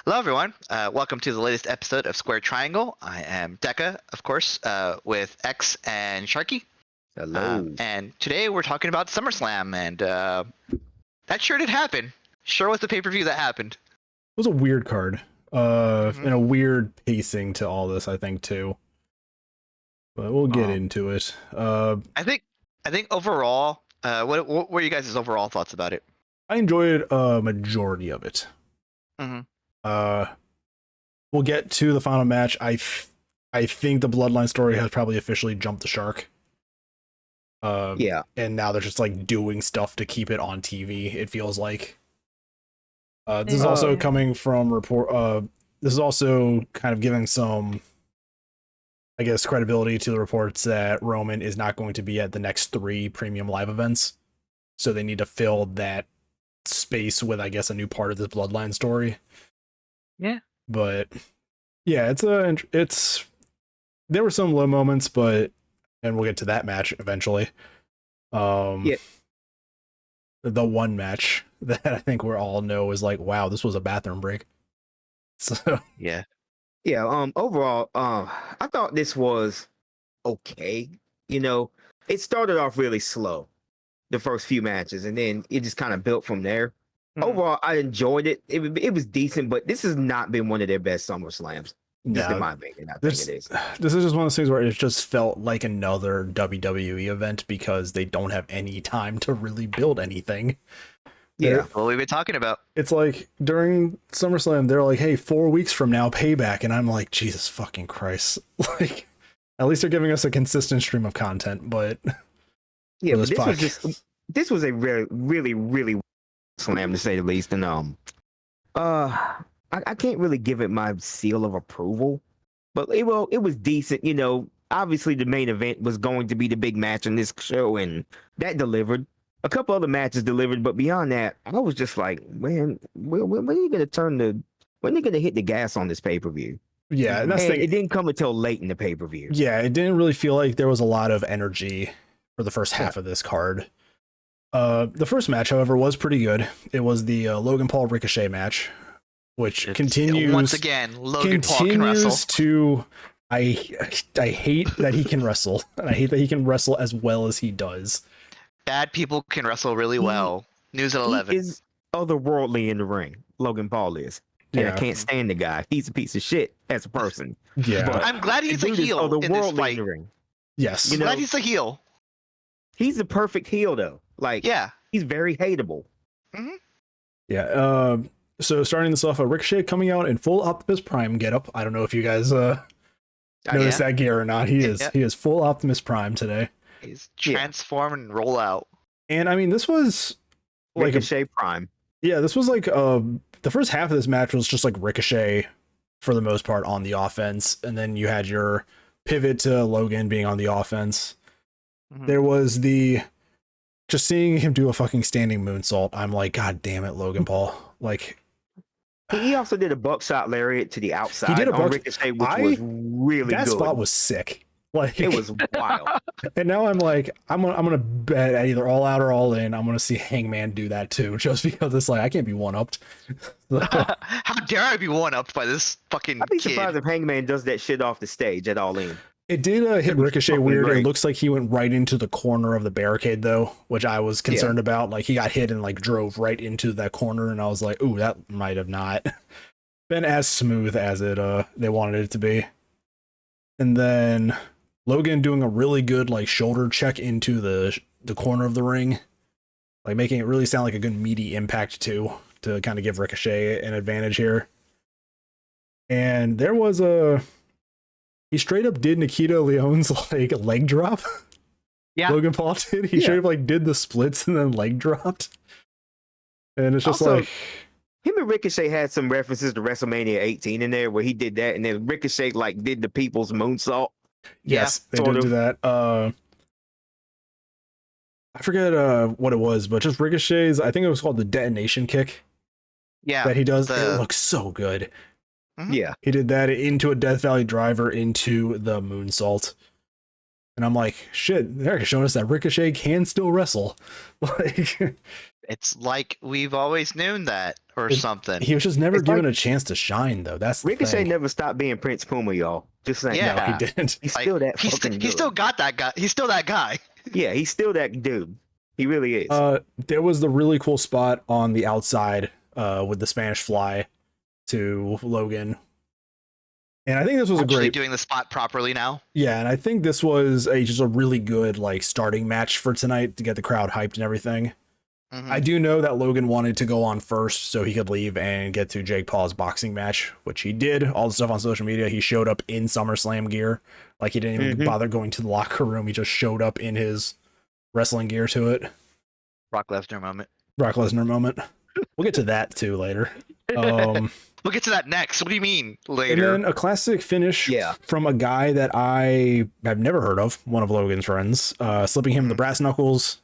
Hello, everyone. Welcome to the latest episode of Square Triangle. I am Deca, of course, with X and Sharky. Hello. And today we're talking about SummerSlam, and that sure did happen. Sure was the pay-per-view that happened. It was a weird card, and a weird pacing to all this, I think, too. But we'll get into it. I think overall, what were you guys' overall thoughts about it? I enjoyed a majority of it. We'll get to the final match. I think the Bloodline story has probably officially jumped the shark. Yeah. And now they're just like doing stuff to keep it on TV. It feels like. This is also coming from this is also kind of giving some, I guess, credibility to the reports that Roman is not going to be at the next 3 premium live events. So they need to fill that space with, I guess, a new part of this Bloodline story. Yeah. But yeah, it's there were some low moments, and we'll get to that match eventually. Yeah. The one match that I think we all know is like, wow, this was a bathroom break. So yeah. Overall, I thought this was okay. You know, it started off really slow, the first few matches, and then it just kind of built from there. Overall, I enjoyed it. It was decent, but this has not been one of their best SummerSlams. Just in my opinion, I think it is. This is just one of those things where it just felt like another WWE event because they don't have any time to really build anything. Yeah, what we've been talking about. It's like during SummerSlam, they're like, "Hey, 4 weeks from now, Payback," and I'm like, "Jesus fucking Christ!" Like, at least they're giving us a consistent stream of content. But yeah, but this was a really slam, to say the least, and I can't really give it my seal of approval, but it was decent. You know, obviously the main event was going to be the big match in this show, and that delivered. A couple other matches delivered, but beyond that, I was just like, man, when are you gonna when are you gonna hit the gas on this pay-per-view? Yeah, and it didn't come until late in the pay-per-view. Yeah, it didn't really feel like there was a lot of energy for the first half of this card. The first match, however, was pretty good. It was the Logan Paul Ricochet match, which continues once again. Logan Paul can wrestle. I hate that he can wrestle, and I hate that he can wrestle as well as he does. Bad people can wrestle really well. News at 11. He is otherworldly in the ring. Logan Paul is. And I can't stand the guy. He's a piece of shit as a person. Yeah, but I'm glad he's a heel in this fight. In the ring. Yes, I'm glad he's a heel. He's the perfect heel, though. Like, yeah, he's very hateable. Yeah. So starting this off, Ricochet coming out in full Optimus Prime getup. I don't know if you guys noticed that gear or not. He is full Optimus Prime today. He's transform and roll out. And I mean, this was like Ricochet Prime. Yeah, this was like the first half of this match was just like Ricochet for the most part on the offense, and then you had your pivot to Logan being on the offense. There was just seeing him do a fucking standing moonsault. I'm like, God damn it, Logan Paul! Like, he also did a buckshot lariat to the outside. He did a Ricochet, which was really good. That spot was sick. Like, it was wild. And now I'm like, I'm gonna bet at either All Out or All In. I'm gonna see Hangman do that too, just because it's like I can't be one-upped. How dare I be one-upped by this fucking I'd be surprised if Hangman does that shit off the stage at All In. It did hit Ricochet weird. Great. It looks like he went right into the corner of the barricade though, which I was concerned about. Like, he got hit and like drove right into that corner, and I was like, ooh, that might have not been as smooth as they wanted it to be. And then Logan doing a really good like shoulder check into the corner of the ring, like making it really sound like a good meaty impact too, to kind of give Ricochet an advantage here. And there was he straight up did Nikita Leon's like leg drop. Yeah, Logan Paul did. He straight up like did the splits and then leg dropped. And it's just also, like, him and Ricochet had some references to WrestleMania 18 in there where he did that, and then Ricochet like did the people's moonsault. Yes, they did do that. I forget what it was, but just Ricochet's, I think it was called the detonation kick. Yeah. That he does. It looks so good. Yeah. He did that into a Death Valley driver into the moonsault. And I'm like, shit, they're showing us that Ricochet can still wrestle. Like, It's like we've always known that, or something. He was just never It's given like- a chance to shine, though. That's the Ricochet thing. never stopped being Prince Puma, y'all. Just saying. Yeah. No, he didn't. He's Like, still that he's, fucking he's still good. got that guy. He's still that guy. Yeah, he's still that dude. He really is. There was the really cool spot on the outside with the Spanish fly to Logan. And I think this was Actually a great doing the spot properly now. Yeah, and I think this was just a really good like starting match for tonight to get the crowd hyped and everything. Mhm. I do know that Logan wanted to go on first so he could leave and get to Jake Paul's boxing match, which he did. All the stuff on social media, he showed up in SummerSlam gear. Like he didn't even bother going to the locker room. He just showed up in his wrestling gear to it. Brock Lesnar moment. Brock Lesnar moment. We'll get to that too later. We'll get to that next. What do you mean And later? then a classic finish Yeah. from a guy that I have never heard of, one of Logan's friends, slipping him the brass knuckles,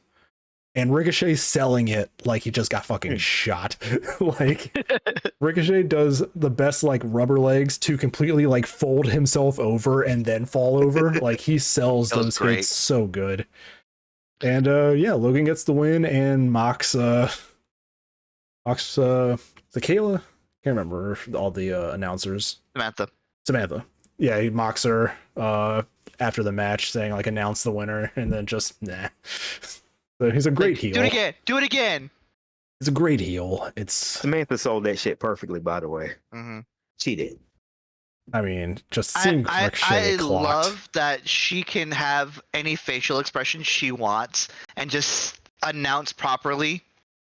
and Ricochet selling it like he just got fucking shot. Like Ricochet does the best like rubber legs to completely like fold himself over and then fall over. Like he sells That was those great. hits so good. And yeah, Logan gets the win and mocks Zakayla. Can't remember all the announcers. Samantha. Yeah, he mocks her after the match, saying like announce the winner, and then just nah. So he's a great heel. Do it again. Do it again. He's a great heel. It's Samantha sold that shit perfectly, by the way. Mm-hmm. She did. I mean, just seeing I Ricochet clocked. love that she can have any facial expression she wants and just announce properly.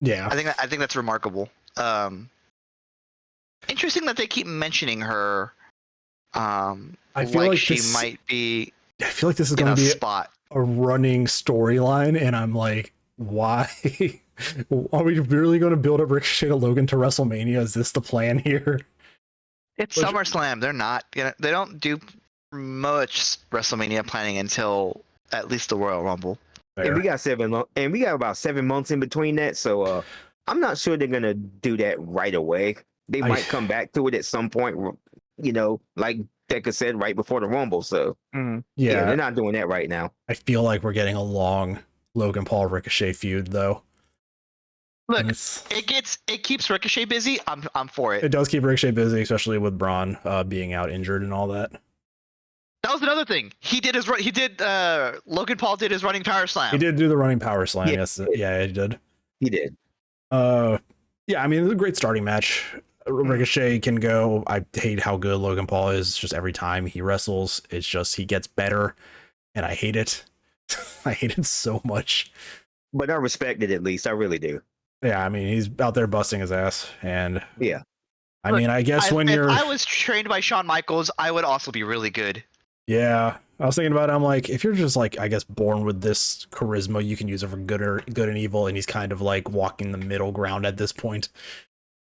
Yeah. I think that's remarkable. Interesting that they keep mentioning her. I feel like she this- might be I feel like this is in going a to be spot. a running storyline, and I'm like, why? Are we really going to build up Ricochet to Logan to WrestleMania? Is this the plan here? It's Which- SummerSlam. They're not. They don't do much WrestleMania planning until at least the Royal Rumble. And we got about 7 months in between that, so I'm not sure they're gonna do that right away. They might come back to it at some point, like Deca said, right before the Rumble. So Yeah, they're not doing that right now. I feel like we're getting a long Logan Paul Ricochet feud, though. Look, And it's- it keeps Ricochet busy. I'm for it. it does keep Ricochet busy, especially with Braun being out injured and all that. That was another thing. Logan Paul did his running power slam. He did do the running power slam. Yeah. Yes, yeah, he did. He did. Yeah, I mean, it's a great starting match. Ricochet can go. I hate how good Logan Paul is just every time he wrestles. It's just he gets better, and I hate it. I hate it so much. But I respect it at least. I really do. Yeah, I mean, he's out there busting his ass, and Yeah. I Look, mean, I guess when if you're, I was trained by Shawn Michaels, I would also be really good. yeah, I was thinking about it. I'm like, if you're just like, I guess, born with this charisma, you can use it for good and evil, and he's kind of like walking the middle ground at this point.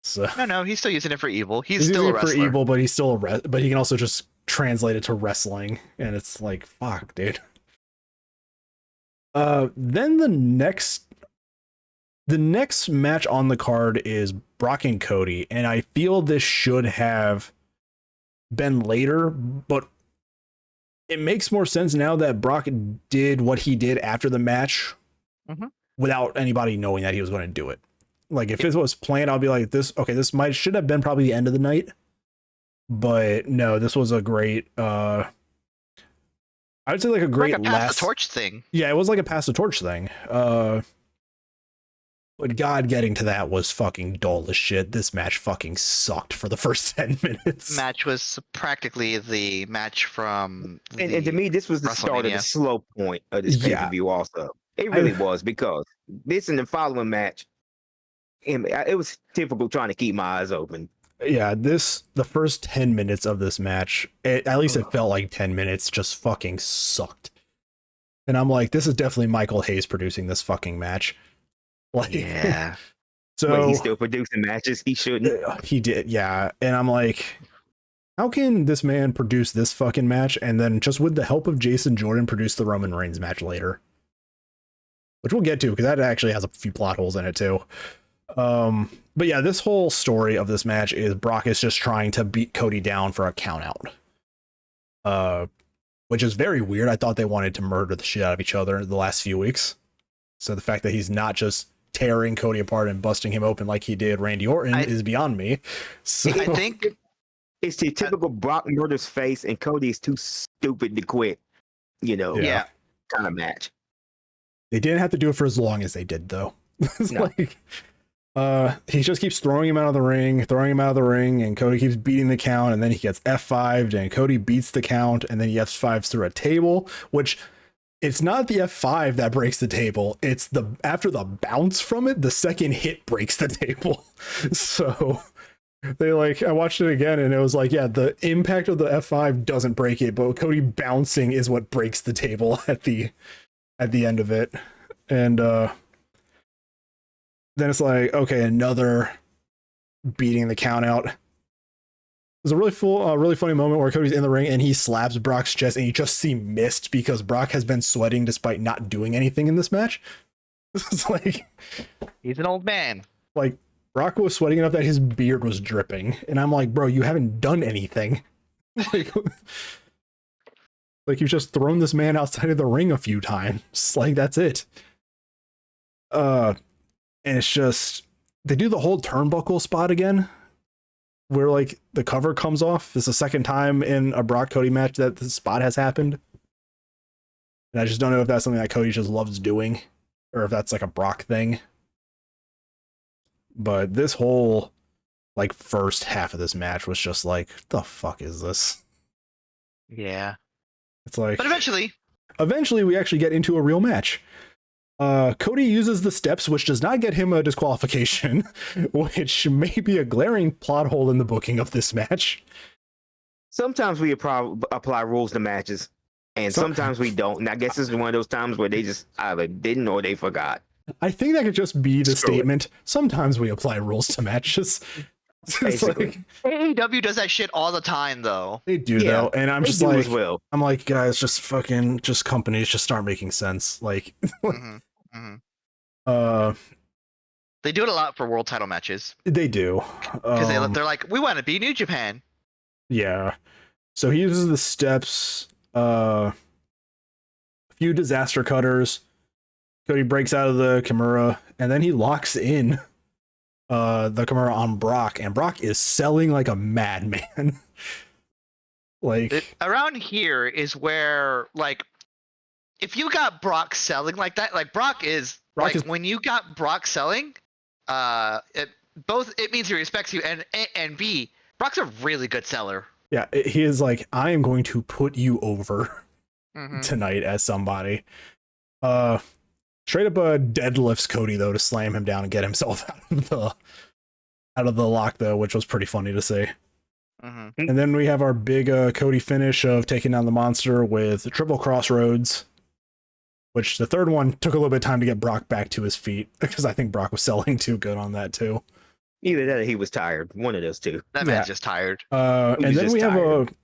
So No, he's still using it for evil. He's he's still a using it for wrestler. evil, but he's still but he can also just translate it to wrestling, and it's like, fuck, dude. Then the next match on the card is Brock and Cody, and I feel this should have been later, but it makes more sense now that Brock did what he did after the match without anybody knowing that he was going to do it. Like if it was planned, I'll be like, this should have been probably the end of the night. But no, this was a great I would say like a great like a pass the torch thing. Yeah, it was like a pass the torch thing. But God, getting to that was fucking dull as shit. This match fucking sucked for the first 10 minutes. Match was practically the match from. And to me, this was the start of the WrestleMania. slow point of this Yeah. pay-per-view also. It really was, because this and the following match, and it was difficult trying to keep my eyes open. Yeah, the first 10 minutes of this match, at least it felt like 10 minutes, just fucking sucked. And I'm like, this is definitely Michael Hayes producing this fucking match. Like, Yeah. so But he's still producing matches. He shouldn't. he did, yeah. And I'm like, how can this man produce this fucking match and then just with the help of Jason Jordan produce the Roman Reigns match later? Which we'll get to, because that actually has a few plot holes in it too. But yeah, this whole story of this match is Brock is just trying to beat Cody down for a count out. Which is very weird. I thought they wanted to murder the shit out of each other the last few weeks. So the fact that he's not just tearing Cody apart and busting him open like he did Randy Orton is beyond me. So I think it's the typical Brock murders face, and Cody is too stupid to quit. yeah. Kind of match. they didn't have to do it for as long as they did, though. It's No. like he just keeps throwing him out of the ring, and Cody keeps beating the count, and then he gets F5'd, and Cody beats the count, and then he F5s through a table, which it's not the F5 that breaks the table. It's after the bounce from it, the second hit breaks the table. So I watched it again, and it was like, yeah, the impact of the F5 doesn't break it, but Cody bouncing is what breaks the table at the end of it. And then it's like, okay, another beating the count out. There's a really funny moment where Cody's in the ring and he slaps Brock's chest, and you just see mist because Brock has been sweating despite not doing anything in this match. It's like, He's an old man. like Brock was sweating enough that his beard was dripping, and I'm like, bro, you haven't done anything. Like you've just thrown this man outside of the ring a few times. Like that's it. And it's just, they do the whole turnbuckle spot again, where like the cover comes off. It's the second time in a Brock Cody match that the spot has happened. And I just don't know if that's something that Cody just loves doing, or if that's like a Brock thing. But this whole like first half of this match was just like, the fuck is this? Yeah. It's like, But eventually we actually get into a real match. Cody uses the steps, which does not get him a disqualification, which may be a glaring plot hole in the booking of this match. Sometimes we apply rules to matches, and sometimes we don't. And I guess this is one of those times where they just either didn't or they forgot. I think that could just be the Screw it. statement. Sometimes we apply rules to matches. It's Basically. like, AEW does that shit all the time, though. they do Yeah, though, and I'm They just do like, as well. I'm like, guys, just companies just start making sense. Like, hmm hmm uh, They do it a lot for world title matches they do. because they're like, we want to be New Japan. Yeah. So he uses the steps, a few disaster cutters. Cody breaks out of the Kimura, and then he locks in the Kimura on Brock, and Brock is selling like a madman. Like, Around here is where, like, if you got Brock selling like that, like when you got Brock selling, it means he respects you, and B, Brock's a really good seller. yeah, he is like, I am going to put you over Mm-hmm. tonight as somebody. Straight up deadlifts Cody though to slam him down and get himself out of the lock though, which was pretty funny to see. Mm-hmm. And then we have our big Cody finish of taking down the monster with triple crossroads, which the third one took a little bit of time to get Brock back to his feet because I think Brock was selling too good on that too. Either that or he was tired. One of those two. That Yeah. man's just tired. And was then just we have tired. a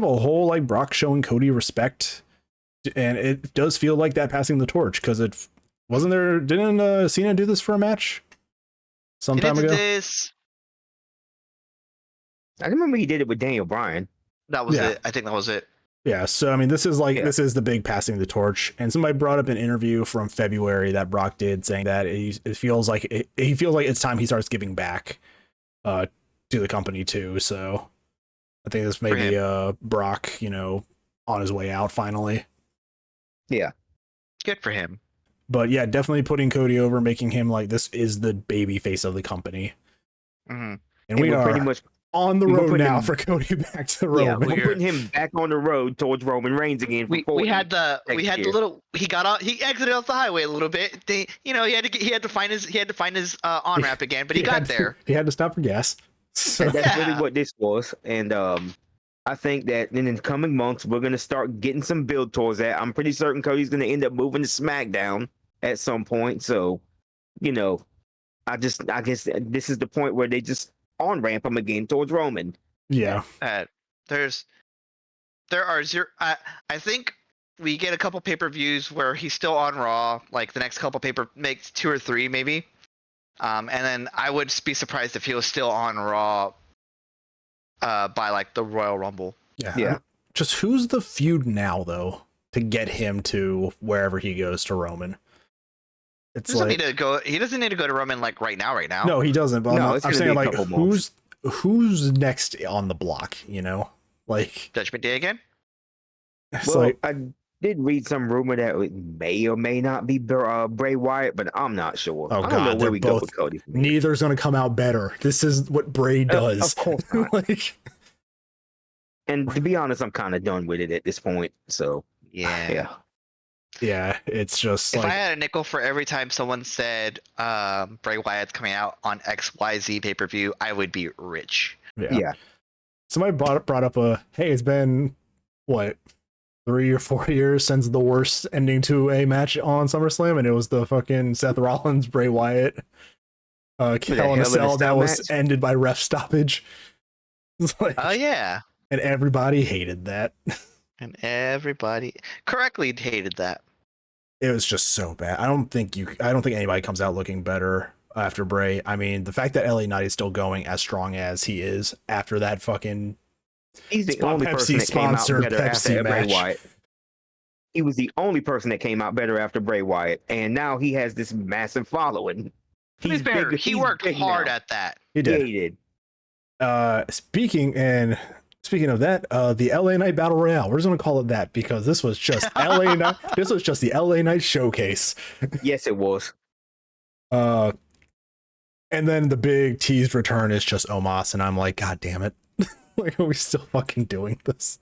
whole like Brock showing Cody respect, and it does feel like that passing the torch because it wasn't there. Didn't Cena do this for a match some He time did ago? this. I remember he did it with Daniel Bryan. That was Yeah. it. I think that was it. Yeah, so I mean, this is the big passing the torch, and somebody brought up an interview from February that Brock did saying that it feels like it's time he starts giving back to the company too. So I think this may be Brock, on his way out finally. Yeah. Good for him. But yeah, definitely putting Cody over, making him like this is the baby face of the company, Mm-hmm. and we we're are pretty much on the we're road putting now him- for Cody back to yeah, Roman. we're putting him back on the road towards Roman Reigns again. For We had the next year. little he exited off the highway a little bit. He had to find his on ramp again, but he got there. He had to stop for gas. So, And that's Yeah. really what this was. And I think that in the coming months we're gonna start getting some build towards that. I'm pretty certain Cody's gonna end up moving to SmackDown at some point. So, I guess this is the point where they just on ramp him again towards Roman. yeah. There are zero. I think we get a couple pay-per-views where he's still on Raw. Like the next couple makes 2 or 3 maybe. And then I would be surprised if he was still on Raw by like the Royal Rumble. Yeah. Just who's the feud now though to get him to wherever he goes to Roman? It's He doesn't like need to go. He doesn't need to go to Roman like right now. Right now. no, he doesn't. But No, it's I'm gonna saying be a like couple months. who's next on the block? You know, like Judgment Day again. it's Well, like I did read some rumor that it may or may not be Bray Wyatt, but I'm not sure. oh I don't know god, where they're we go both. with Cody. from here. Neither's gonna come out better. This is what Bray does. Of course not. Like And to be honest, I'm kind of done with it at this point. So Yeah. yeah, it's just If I like had a nickel for every time someone said Bray Wyatt's coming out on XYZ pay per view, I would be rich. yeah. Somebody brought up a hey, it's been what 3 or 4 years since the worst ending to a match on SummerSlam, and it was the fucking Seth Rollins Bray Wyatt Hell in Hell a in a Cell that Cell was match? ended by ref stoppage. It's like, Oh yeah, and everybody hated that. and everybody correctly hated that. It was just so bad. I don't think anybody comes out looking better after Bray. I mean, the fact that LA Knight is still going as strong as he is after that fucking He's the only person that came out Pepsi-sponsored better Pepsi after Bray match. Wyatt. He was the only person that came out better after Bray Wyatt, and now he has this massive following. To be fair, he he's worked big hard now. at that. He Yeah, did. he did. Speaking of that, the LA Knight Battle Royale. We're just gonna call it that because this was just LA Knight. This was just the LA Knight showcase. Yes, it was. And then the big teased return is just Omos, and I'm like, God damn it! Like, are we still fucking doing this?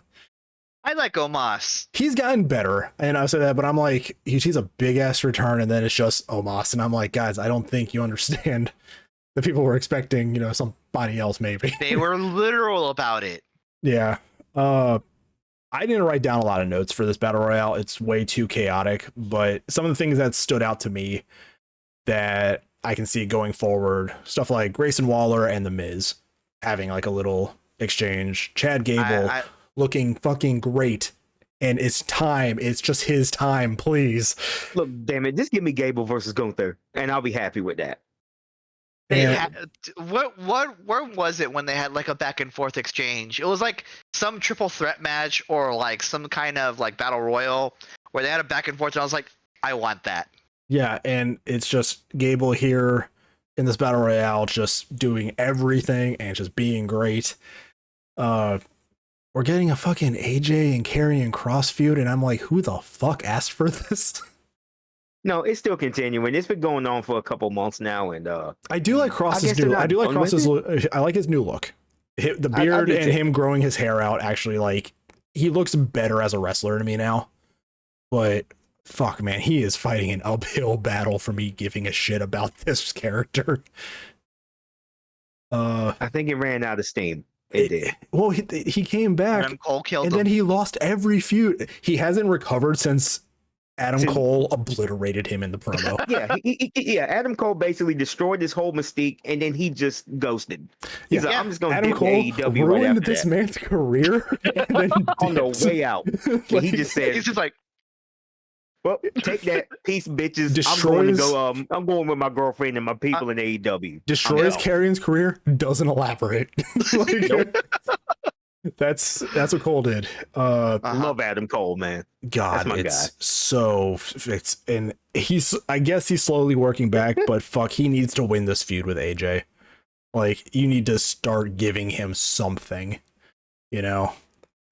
I like Omos. He's gotten better, and I say that, but I'm like, he's a big ass return, and then it's just Omos, and I'm like, guys, I don't think you understand. The people were expecting, somebody else maybe. They were literal about it. Yeah. I didn't write down a lot of notes for this battle royale. It's way too chaotic, but some of the things that stood out to me that I can see going forward, stuff like Grayson Waller and The Miz having like a little exchange. Chad Gable looking fucking great. And it's time. It's just his time, please. Look, damn it, just give me Gable versus Gunther, and I'll be happy with that. They Yeah. had, where was it when they had like a back and forth exchange? It was like some triple threat match or like some kind of like battle royal where they had a back and forth, and I was like, I want that. Yeah, and it's just Gable here in this battle royale just doing everything and just being great. We're getting a fucking AJ and Karrion Kross feud, and I'm like, who the fuck asked for this? No, it's still continuing. It's been going on for a couple months now, and I do like Kross's new. I do like Kross's look. I like his new look. The beard do and too. him growing his hair out actually, like, he looks better as a wrestler to me now. But fuck, man, he is fighting an uphill battle for me giving a shit about this character. I think it ran out of steam. It did. Well, he came back, Adam Cole killed and him. then he lost every feud. He hasn't recovered since Adam Cole obliterated him in the promo. Yeah, Adam Cole basically destroyed his whole mystique, and then he just ghosted. He's like, I'm just going to Adam dip Cole AEW right ruined after this that. man's career and then On the dipped. way out. Like, He just said, He's just like, well, take that, peace, bitches. Destroys- I'm going with my girlfriend and my people in AEW. destroys I'm out. Karrion's career, doesn't elaborate. Like, that's what Cole did. Love Adam Cole, man. God, That's my it's guy. so and I guess he's slowly working back, but fuck, he needs to win this feud with AJ. Like, you need to start giving him something,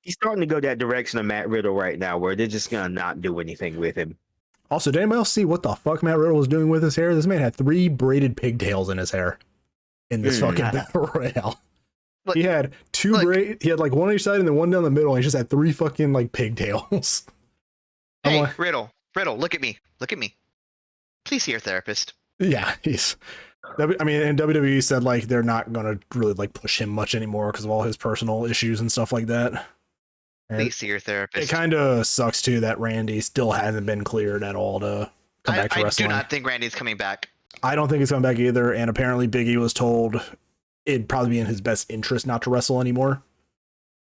He's starting to go that direction of Matt Riddle right now, where they're just gonna not do anything with him. Also, did anybody else see what the fuck Matt Riddle was doing with his hair? This man had 3 braided pigtails in his hair in this fucking battle royale. Look, he had 2 braid. He had like one on each side and then one down the middle. And he just had 3 fucking like pigtails. I'm hey, like, Riddle, look at me. Please see your therapist. yeah, and WWE said like they're not gonna really like push him much anymore because of all his personal issues and stuff like that. And Please see your therapist. it kind of sucks too that Randy still hasn't been cleared at all to come back to I do wrestling. not think Randy's coming back. I don't think he's coming back either. And apparently Big E was told it'd probably be in his best interest not to wrestle anymore.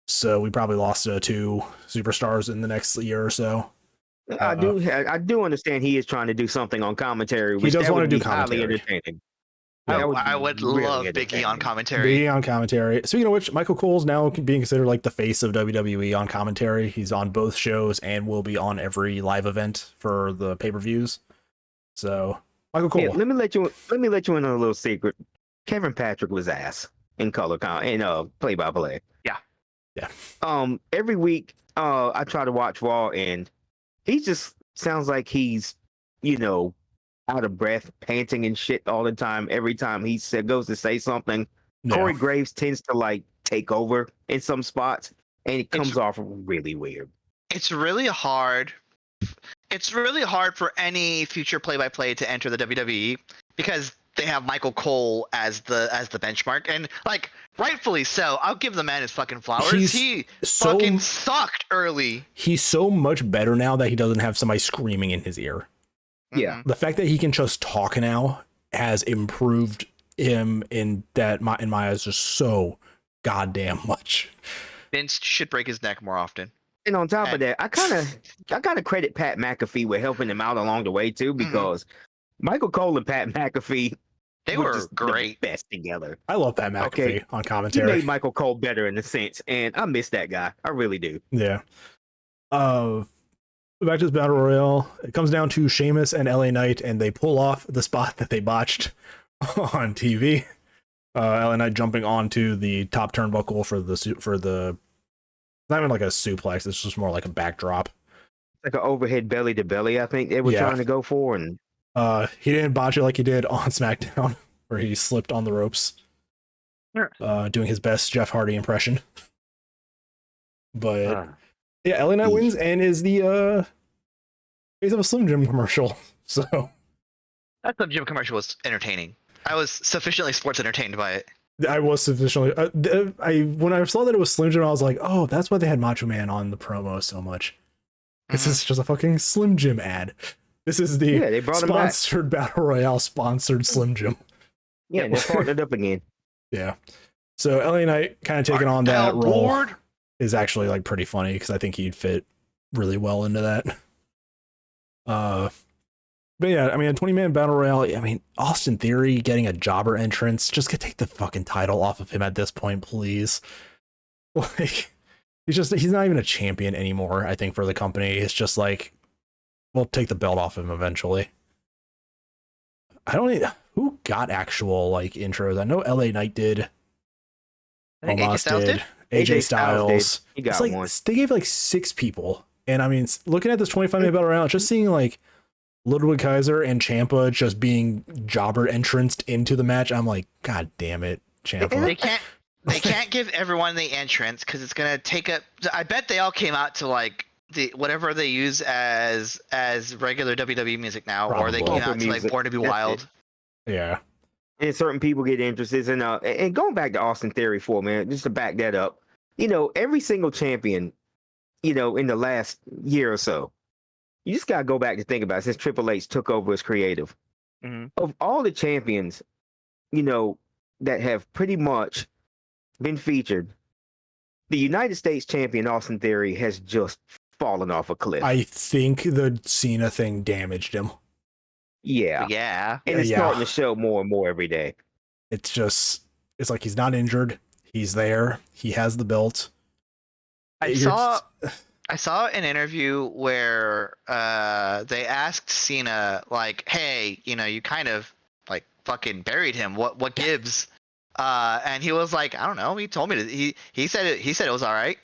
So we probably lost 2 superstars in the next year or so. I do understand he is trying to do something on commentary. Which does that wanna would do be highly commentary. entertaining. I That would be really love Big E on entertaining. commentary. Big E on commentary. Speaking of which, Michael Cole's now being considered like the face of WWE on commentary. He's on both shows and will be on every live event for the pay-per-views. So Michael Cole. Yeah, let me let you in on a little secret. Kevin Patrick was ass in color count and play by play. Yeah. Every week I try to watch Raw and he just sounds like he's, out of breath, panting and shit all the time. Every time he goes to say something, Corey Graves tends to like take over in some spots and it comes off really weird. It's really hard. It's really hard for any future play-by-play to enter the WWE because they have Michael Cole as the benchmark, and like rightfully so. I'll give the man his fucking flowers. He fucking sucked early. He's so much better now that he doesn't have somebody screaming in his ear. Yeah, the fact that he can just talk now has improved him in my eyes just so goddamn much. Vince should break his neck more often. And on top of that, I kind of credit Pat McAfee with helping him out along the way too, because Michael Cole and Pat McAfee, they were just great, the best together. I love Pat McAfee on commentary. He made Michael Cole better in a sense, and I miss that guy. I really do. Yeah. Back to this battle royale. It comes down to Sheamus and LA Knight, and they pull off the spot that they botched on TV. LA Knight jumping onto the top turnbuckle for the not even like a suplex. It's just more like a backdrop. Like an overhead belly to belly, I think they were trying to go for, and he didn't botch it like he did on SmackDown, where he slipped on the ropes, doing his best Jeff Hardy impression. But yeah, LA Knight wins and is the face of a Slim Jim commercial. So that Slim Jim commercial was entertaining. I was sufficiently sports entertained by it. I was sufficiently. When I saw that it was Slim Jim, I was like, "Oh, that's why they had Macho Man on the promo so much." This is just a fucking Slim Jim ad. This is the they brought sponsored Battle Royale sponsored Slim Jim. Yeah, they partnered up again. Yeah. So LA Knight kind of taking on that role is actually like pretty funny because I think he'd fit really well into that. But yeah, I mean, a 20-man battle royale. I mean, Austin Theory getting a jobber entrance. Just could take the fucking title off of him at this point, please. Like, he's not even a champion anymore, I think, for the company. It's just like, we'll take the belt off him eventually. Who got actual like intros? I know LA Knight did. I think AJ Styles did. AJ Styles. He got like, one. They gave like 6 people. And I mean, looking at this 25-man battle royale, just seeing like Ludwig Kaiser and Ciampa just being jobber entranced into the match, I'm like, God damn it, Ciampa. They can't give everyone the entrance because it's gonna take up. I bet they all came out to like the whatever they use as regular WWE music now, or they came out to like Born to Be Wild. Yeah. And certain people get interested in and going back to Austin Theory for a minute, just to back that up. Every single champion, in the last year or so, you just gotta go back to think about it, since Triple H took over as creative. Of all the champions, that have pretty much been featured, the United States champion Austin Theory has just fallen off a cliff. I think the Cena thing damaged him. Yeah. And it's starting to show more and more every day. It's like he's not injured. He's there. He has the belt. I saw an interview where they asked Cena, like, hey, you kind of like fucking buried him. What gives? And he was like, I don't know. He told me to. He said it was all right.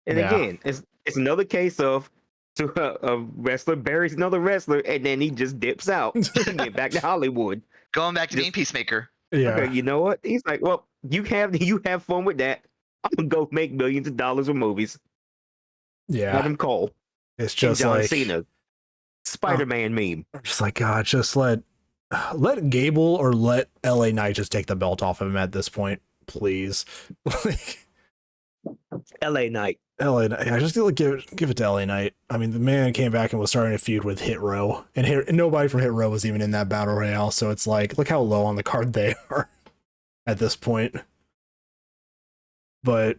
And again, it's another case of a wrestler buries another wrestler, and then he just dips out and get back to Hollywood. Going back to being Peacemaker. Yeah. Okay, you know what? He's like, well, you have fun with that. I'm gonna go make millions of dollars with movies. Yeah. Let him Cole. It's just John like Cena. Spider-Man meme. I'm just like, God, just let Gable or let LA Knight just take the belt off of him at this point, please. Like, LA Knight. I just feel like give it to LA Knight. I mean, the man came back and was starting to feud with Hit Row, and nobody from Hit Row was even in that battle royale. So it's like, look how low on the card they are at this point. But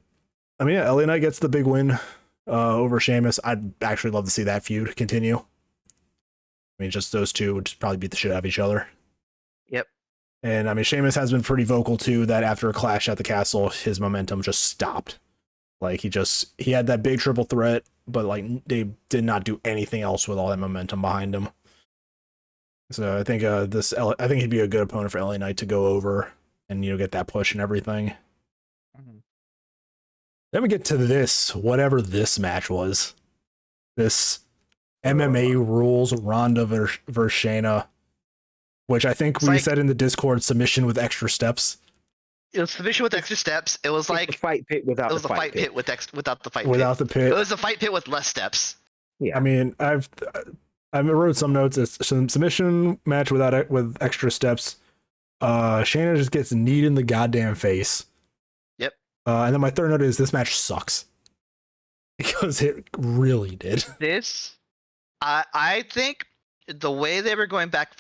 I mean, yeah, LA Knight gets the big win over Sheamus. I'd actually love to see that feud continue. I mean, just those two would just probably beat the shit out of each other. Yep. And I mean, Sheamus has been pretty vocal too that after a clash at the castle, his momentum just stopped. Like he had that big triple threat, but like they did not do anything else with all that momentum behind him. So I think I think he'd be a good opponent for LA Knight to go over and get that push and everything. Then we get to this, whatever this match was. This MMA rules Ronda versus Shayna, which I think we said in the Discord, submission with extra steps. It was submission with extra steps. It was like the fight pit without the fight pit. Without the fight the pit. It was a fight pit with less steps. Yeah. I mean, I wrote some notes. It's some submission match with extra steps. Shayna just gets kneed in the goddamn face. Yep. And then my third note is this match sucks. Because it really did. I think the way they were going back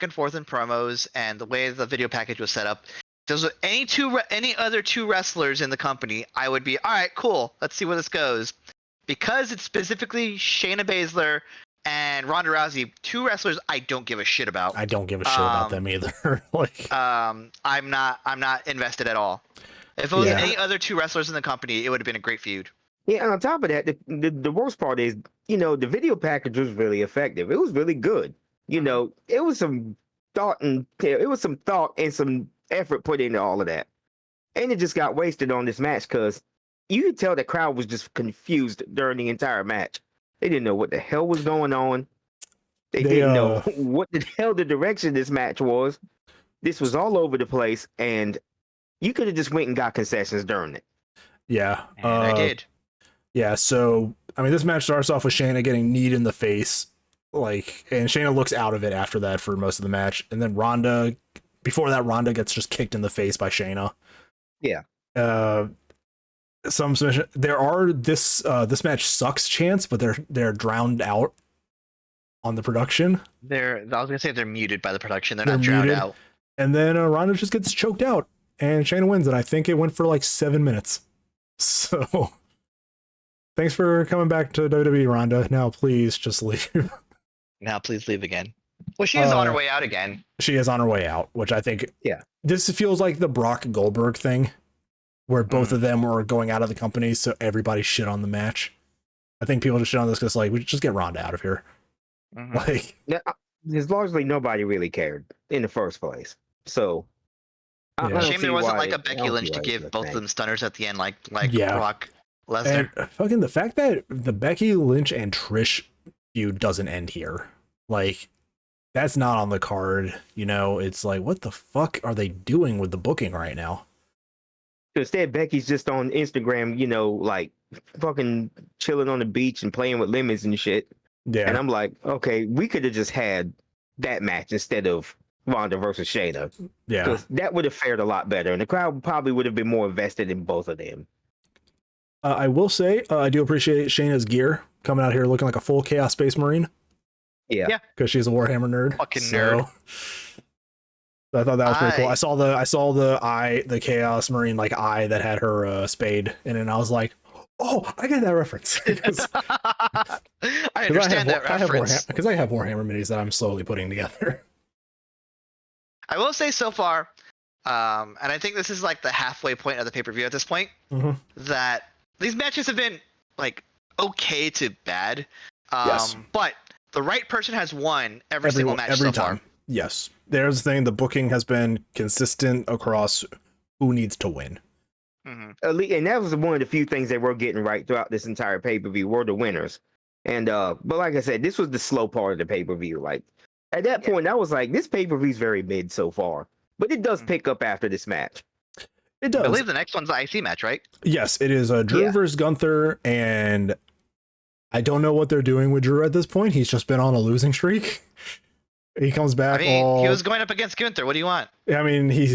and forth in promos and the way the video package was set up, those were any other two wrestlers in the company, I would be all right, cool. Let's see where this goes. Because it's specifically Shayna Baszler and Ronda Rousey, two wrestlers I don't give a shit about. I don't give a shit about them either. I'm not invested at all. If it was any other two wrestlers in the company, it would have been a great feud. Yeah, and on top of that, the worst part is, the video package was really effective. It was really good. It was some thought and some effort put into all of that. And it just got wasted on this match because you could tell the crowd was just confused during the entire match. They didn't know what the hell was going on. They didn't know what the hell the direction this match was. This was all over the place, and you could have just went and got concessions during it. Yeah. And I did. Yeah, so, I mean, this match starts off with Shayna getting kneed in the face, and Shayna looks out of it after that for most of the match. And then before that, Ronda gets just kicked in the face by Shayna. Yeah. Some submission. There are this match sucks chants, but they're drowned out on the production. I was gonna say they're muted by the production. They're not drowned out. And then Ronda just gets choked out, and Shayna wins. And I think it went for like 7 minutes. So, thanks for coming back to WWE, Ronda. Now please just leave. Now please leave again. Well, she is on her way out again. She is on her way out, which I think. Yeah. This feels like the Brock Goldberg thing, where both of them were going out of the company, so everybody shit on the match. I think people just shit on this because we just get Ronda out of here. There's largely nobody really cared in the first place. So, shame there wasn't like a Becky Lynch to give both of them stunners at the end, like Brock Lesnar. And fucking the fact that the Becky Lynch and Trish feud doesn't end here, that's not on the card. It's like, what the fuck are they doing with the booking right now? Instead, Becky's just on Instagram, fucking chilling on the beach and playing with lemons and shit. Yeah. And I'm like, okay, we could have just had that match instead of Ronda versus Shayna. Yeah. Because that would have fared a lot better. And the crowd probably would have been more invested in both of them. I will say, I do appreciate Shayna's gear coming out here looking like a full Chaos Space Marine. Yeah. Because she's a Warhammer nerd. Fucking nerd. So I thought that was pretty cool. I saw the Chaos Marine eye that had her spade in it, and I was like, oh, I get that reference. I understand that reference. Because I have Warhammer minis that I'm slowly putting together. I will say so far, and I think this is like the halfway point of the pay-per-view at this point, that these matches have been okay to bad. Yes. But the right person has won every single match every so time. far. Yes. There's the thing, the booking has been consistent across who needs to win. And that was one of the few things they were getting right throughout this entire pay-per-view were the winners. And but like I said, this was the slow part of the pay-per-view. At that point, I was like, this pay-per-view is very mid so far. But it does pick up after this match. It does. I believe the next one's the IC match, right? Yes, it is Drew versus Gunther, and I don't know what they're doing with Drew at this point. He's just been on a losing streak. He comes back. He was going up against Gunther. What do you want? I mean, he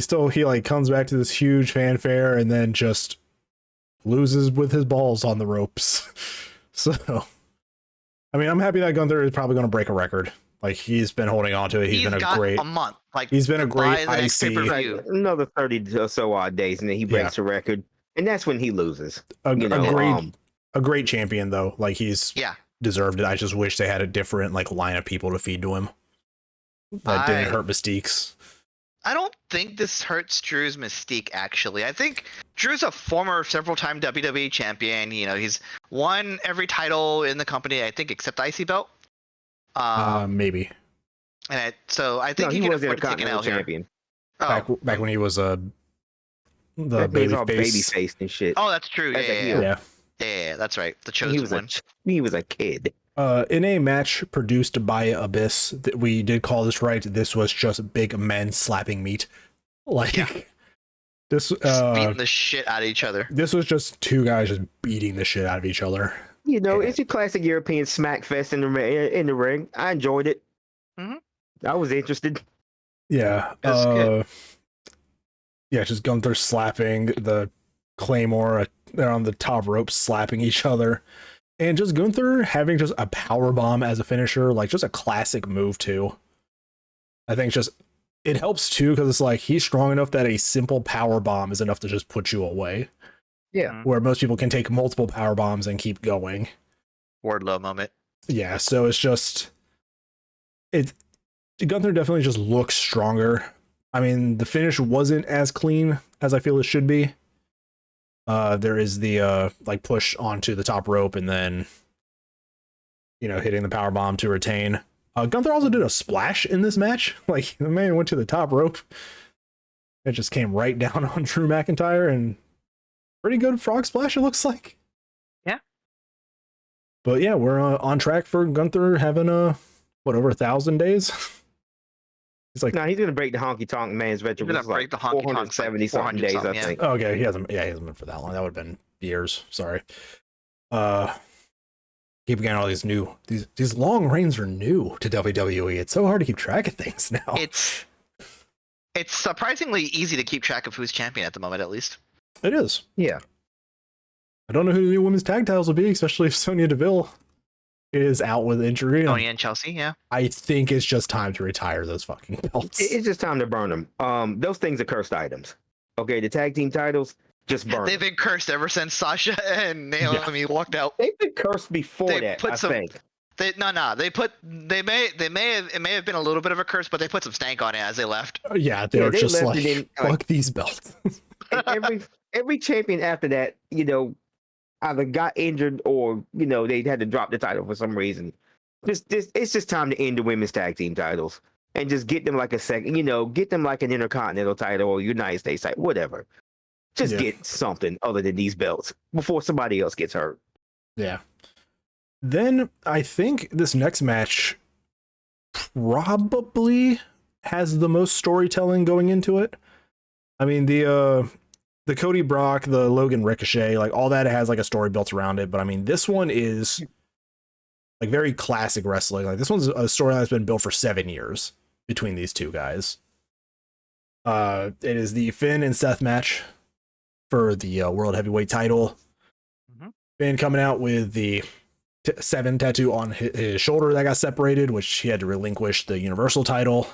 comes back to this huge fanfare and then just loses with his balls on the ropes. So, I mean, I'm happy that Gunther is probably going to break a record. He's been holding on to it. He's been a month. He's been a great IC. Another 30 or so odd days, and then he breaks a record, and that's when he loses. A great champion though. He's deserved it. I just wish they had a different line of people to feed to him. That didn't hurt Mystique's. I don't think this hurts Drew's mystique, actually. I think Drew's a former several-time WWE champion. He's won every title in the company, I think, except the IC belt. Maybe. So I No, think he he can wasn't a afford to take an Continental L here. champion. Oh, Back when he was the That was all baby baby face. faced and shit. oh, that's true. Yeah, As a yeah, heel. yeah. Yeah. Yeah, that's right. The He chosen was one. he was a kid. In a match produced by Abyss, we did call this right. This was just big men slapping meat. Like Yeah. this Just beating the shit out of each other. this was just two guys just beating the shit out of each other. You know, it's your classic European smack fest in the ring. I enjoyed it. Mhm. I was interested. Yeah. That's good. Yeah, just Gunther slapping the Claymore. They're on the top rope slapping each other. And just Gunther having just a power bomb as a finisher, like just a classic move too. I think just it helps too because it's like he's strong enough that a simple power bomb is enough to just put you away. Yeah. Where most people can take multiple power bombs and keep going. Wardlow moment. Yeah, so it's just Gunther definitely just looks stronger. I mean, the finish wasn't as clean as I feel it should be. There is the like push onto the top rope and then hitting the power bomb to retain. Gunther also did a splash in this match. Like the man went to the top rope. It just came right down on Drew McIntyre and pretty good frog splash it looks like. Yeah. But yeah, we're on track for Gunther having over 1,000 days. He's like, No, he's gonna break the honky tonk man's record. He's gonna break the honky tonk 470 something 400 days, something, I yeah. think. okay, he hasn't been for that long. That would have been years. Sorry. Keep getting all these new these long reigns are new to WWE. It's so hard to keep track of things now. It's surprisingly easy to keep track of who's champion at the moment, at least. It is. Yeah. I don't know who the new women's tag titles will be, especially if Sonya Deville is out with injury. Tony and Chelsea, yeah. I think it's just time to retire those fucking belts. It's just time to burn them. Those things are cursed items. Okay, the tag team titles, just burn They've them. been cursed ever since Sasha and Naomi walked out. They've been cursed before They that, put I some- think. It may have been a little bit of a curse, but they put some stank on it as they left. Yeah, they were they just left like, it in, fuck these belts. And every champion after that, either got injured or they had to drop the title for some reason. It's just time to end the women's tag team titles and just get them like a second, get them like an Intercontinental title or United States title, whatever. Just get something other than these belts before somebody else gets hurt. Yeah. Then I think this next match probably has the most storytelling going into it. I mean, the Cody Brock, the Logan Ricochet, like all that has like a story built around it. But I mean, this one is like very classic wrestling. Like this one's a story that's been built for 7 years between these two guys. It is the Finn and Seth match for the World Heavyweight title. Mm-hmm. Finn coming out with the 7 tattoo on his shoulder that got separated, which he had to relinquish the Universal title.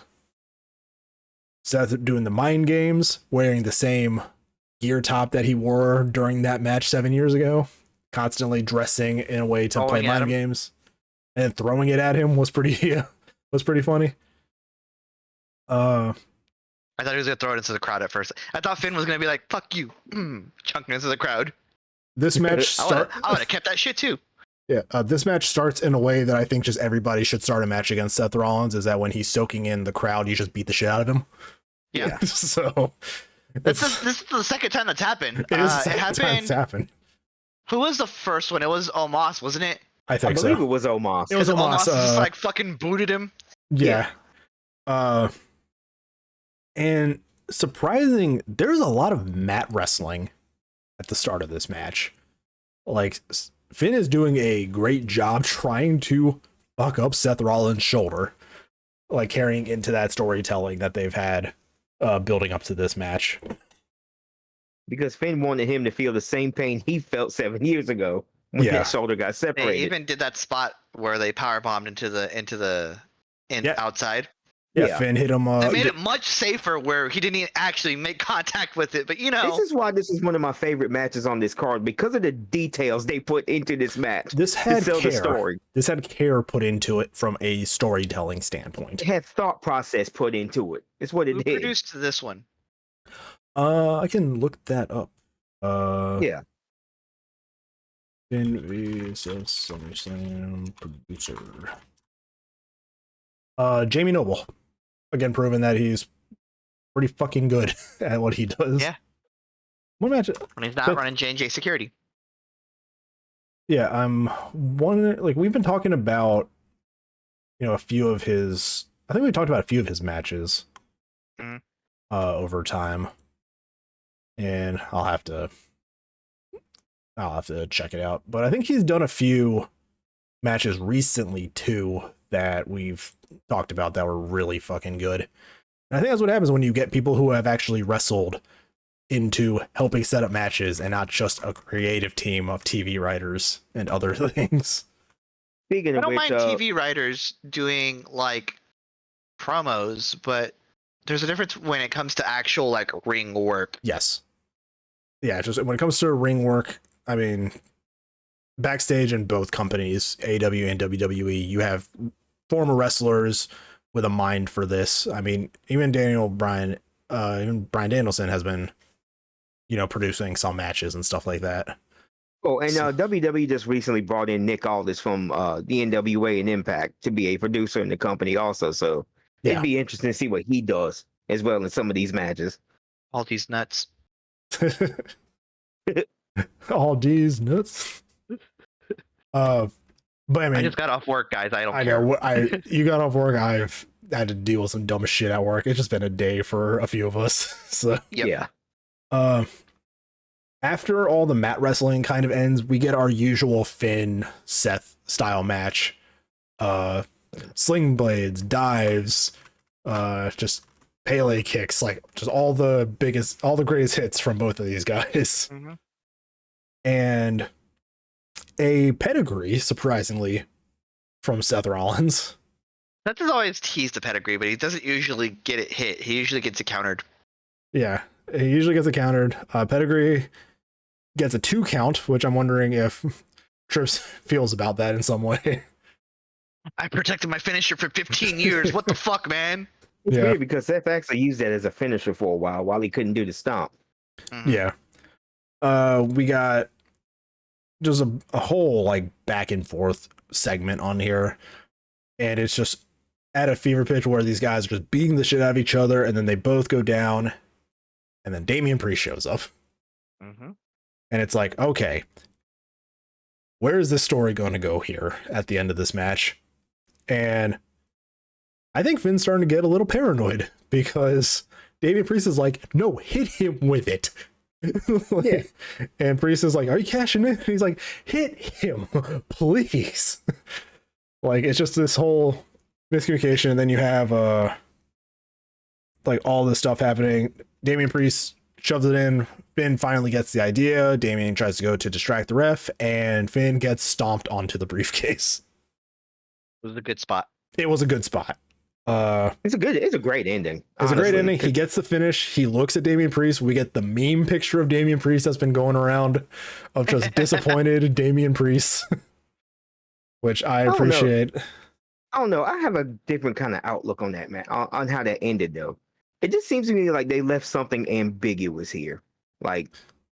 Seth doing the mind games, wearing the same gear top that he wore during that match 7 years ago, constantly dressing in a way to play mind games, and throwing it at him was pretty funny. I thought he was gonna throw it into the crowd at first. I thought Finn was gonna be like, "Fuck you," chunking into the crowd. This match I would have kept that shit too. Yeah, this match starts in a way that I think just everybody should start a match against Seth Rollins. Is that when he's soaking in the crowd, you just beat the shit out of him. Yeah. So this is the second time that's happened. It is the second time it's happened. Who was the first one? It was Omos, wasn't it? I think believe so. it was Omos. It was Omos Omos. just like fucking booted him. Yeah. And surprising, there's a lot of mat wrestling at the start of this match. Like Finn is doing a great job trying to fuck up Seth Rollins' shoulder, like carrying into that storytelling that they've had building up to this match. Because Finn wanted him to feel the same pain he felt 7 years ago when that shoulder got separated. They even did that spot where they power bombed into the outside. Yeah, Finn hit him. They made it much safer where he didn't even actually make contact with it. But this is why this is one of my favorite matches on this card, because of the details they put into this match. This had to tell care. The story. This had care put into it from a storytelling standpoint. It had thought process put into it. It's what it Who did. produced this one? I can look that up. Yeah. Finn vs. SummerSlam producer. Jamie Noble, again, proving that he's pretty fucking good at what he does. Yeah. One match When he's not running J&J security. Yeah, I'm wondering, like, we've been talking about, a few of his, I think we talked about a few of his matches over time, and I'll have to check it out. But I think he's done a few matches recently too that we've talked about that were really fucking good. And I think that's what happens when you get people who have actually wrestled into helping set up matches and not just a creative team of TV writers and other things. Speaking I of don't which, mind TV writers doing like promos, but there's a difference when it comes to actual like ring work. Yes. Yeah, just when it comes to ring work, I mean, backstage in both companies, AEW and WWE, you have former wrestlers with a mind for this. I mean, even Bryan Danielson has been, producing some matches and stuff like that. Oh, and WWE just recently brought in Nick Aldis from the NWA and Impact to be a producer in the company also. So it'd be interesting to see what he does as well in some of these matches. All these nuts. All these nuts. But I mean, I just got off work, guys. I don't I care. know. You got off work. I've had to deal with some dumb shit at work. It's just been a day for a few of us. So Yep. Yeah. After all the mat wrestling kind of ends, we get our usual Finn Seth style match. Sling blades, dives, just Pele kicks, like just all the greatest hits from both of these guys. Mm-hmm. And a pedigree, surprisingly, from Seth Rollins. Seth has always teased the pedigree, but he doesn't usually get it hit. He usually gets it countered. Yeah, he usually gets it countered. Pedigree gets a 2 count, which I'm wondering if Trips feels about that in some way. I protected my finisher for 15 years. What the fuck, man? It's weird because Seth actually used that as a finisher for a while he couldn't do the stomp. Mm-hmm. Yeah. We got just a whole like back and forth segment on here. And it's just at a fever pitch where these guys are just beating the shit out of each other, and then they both go down, and then Damian Priest shows up. Mm-hmm. And it's like, okay, where is this story going to go here at the end of this match? And I think Finn's starting to get a little paranoid because Damian Priest is like, no, hit him with it. Yeah. And Priest is like, are you cashing in? And he's like, hit him, please. Like, it's just this whole miscommunication. And then you have like all this stuff happening. Damian Priest shoves it in. Finn finally gets the idea. Damian tries to go to distract the ref, and Finn gets stomped onto the briefcase. It was a good spot. It was a good spot. It's a great ending. It's a great ending. He gets the finish. He looks at Damian Priest. We get the meme picture of Damian Priest that's been going around of just disappointed Damian Priest, which I appreciate. I don't know. I have a different kind of outlook on that, man, on how that ended, though. It just seems to me like they left something ambiguous here. Like,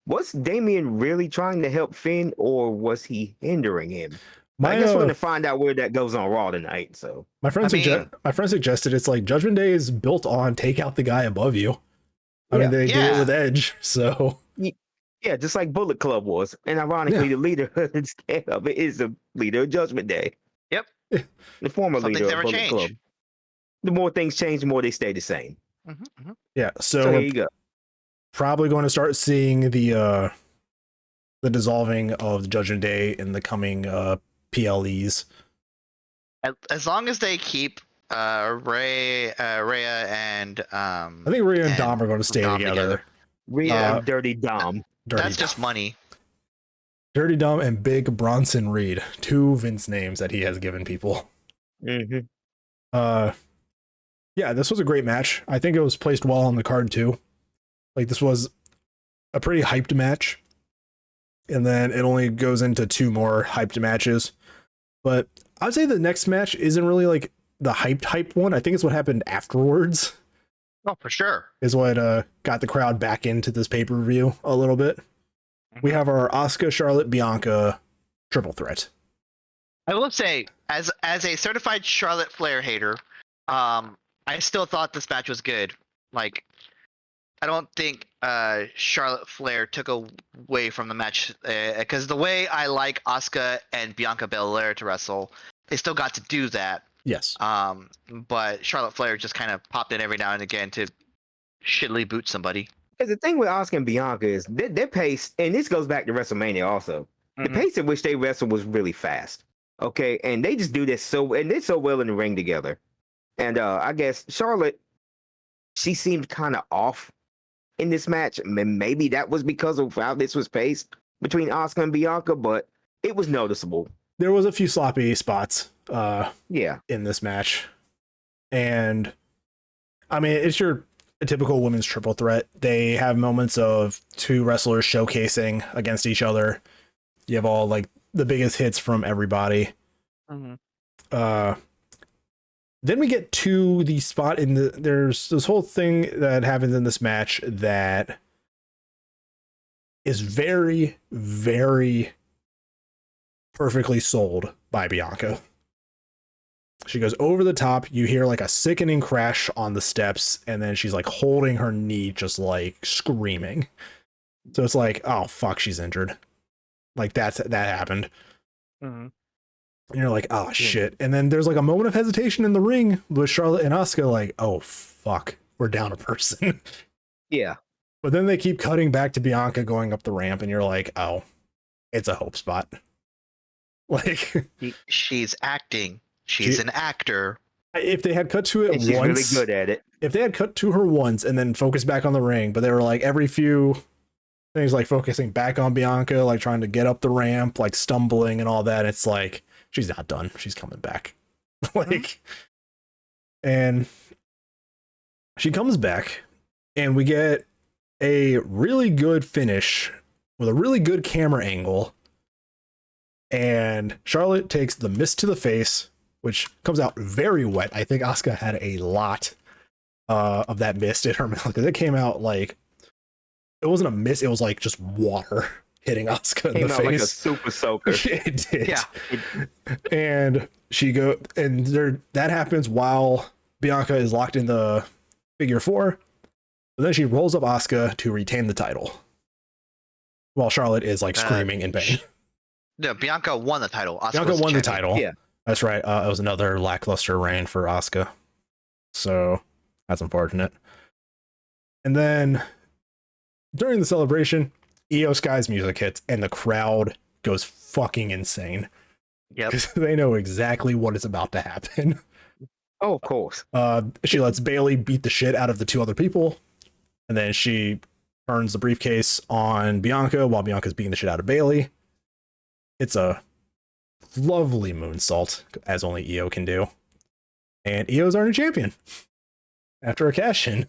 was Damian really trying to help Finn, or was he hindering him? I just want to find out where that goes on Raw tonight. So my friend suggested it's like Judgment Day is built on take out the guy above you. I mean, they did it with Edge, so yeah, just like Bullet Club was. And ironically, the leader of it is the leader of Judgment Day. Yep. The former leader of Bullet Club. The more things change, the more they stay the same. Mm-hmm, mm-hmm. Yeah, so there you go. Probably going to start seeing the dissolving of the Judgment Day in the coming PLEs. As long as they keep Rhea and I think Rhea and Dom are going to stay together. Rhea and Dirty Dom. That's just money. Dirty Dom and Big Bronson Reed, 2 Vince names that he has given people. Mm-hmm. Yeah, this was a great match. I think it was placed well on the card too. Like, this was a pretty hyped match. And then it only goes into 2 more hyped matches. But I'd say the next match isn't really like the hyped one. I think it's what happened afterwards. Oh, for sure. Is what got the crowd back into this pay-per-view a little bit. Mm-hmm. We have our Asuka, Charlotte, Bianca triple threat. I will say, as a certified Charlotte Flair hater, I still thought this match was good. Like, I don't think Charlotte Flair took away from the match because the way I like Asuka and Bianca Belair to wrestle, they still got to do that. Yes. But Charlotte Flair just kind of popped in every now and again to shittily boot somebody. Because the thing with Asuka and Bianca is their pace, and this goes back to WrestleMania also. The pace at which they wrestle was really fast. Okay, and they just do this they're so well in the ring together. And I guess Charlotte, she seemed kind of off in this match. Maybe that was because of how this was paced between Asuka and Bianca, but it was noticeable. There was a few sloppy spots in this match. And I mean, it's your typical women's triple threat. They have moments of two wrestlers showcasing against each other. You have all like the biggest hits from everybody. Then we get to the spot there's this whole thing that happens in this match that is very, very perfectly sold by Bianca. She goes over the top. You hear like a sickening crash on the steps, and then she's like holding her knee, just like screaming. So it's like, oh fuck, she's injured. Like that happened. And you're like, oh shit. And then there's like a moment of hesitation in the ring with Charlotte and Asuka, like, oh fuck, we're down a person. Yeah. But then they keep cutting back to Bianca going up the ramp, and you're like, oh, it's a hope spot. Like, she's acting. She's an actor. If they had cut to it she's once, really good at it. If they had cut to her once and then focused back on the ring, but they were like every few things, like focusing back on Bianca, like trying to get up the ramp, like stumbling and all that. It's like, she's not done. She's coming back. Like, and she comes back, and we get a really good finish with a really good camera angle. And Charlotte takes the mist to the face, which comes out very wet. I think Asuka had a lot of that mist in her mouth, because it came out like, it wasn't a mist, it was like just water hitting Asuka in the face. Like a super soaker. It did. Yeah. And that happens while Bianca is locked in the figure four. But then she rolls up Asuka to retain the title, while Charlotte is like screaming in pain. No, Bianca won the title. Bianca won the title. Yeah. That's right. It was another lackluster reign for Asuka. So that's unfortunate. And then during the celebration, Io Sky's music hits, and the crowd goes fucking insane. Yep. Because they know exactly what is about to happen. Oh, of course. She lets Bayley beat the shit out of the two other people, and then she turns the briefcase on Bianca while Bianca's beating the shit out of Bayley. It's a lovely moonsault, as only Io can do. And Io's our new champion after a cash-in.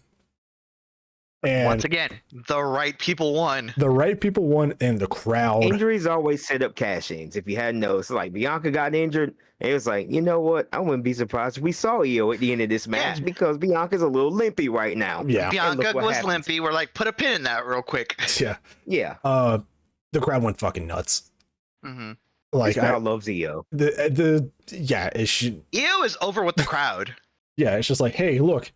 And once again, the right people won. The right people won, and the crowd. Injuries always set up cash-ins. If you hadn't noticed, like Bianca got injured, and it was like, you know what? I wouldn't be surprised if we saw Io at the end of this match, because Bianca's a little limpy right now. Yeah, Bianca was limpy. We're like, put a pin in that real quick. Yeah, yeah. The crowd went fucking nuts. Mm-hmm. Like, I loves Io. Io is over with the crowd. Yeah, it's just like, hey, look.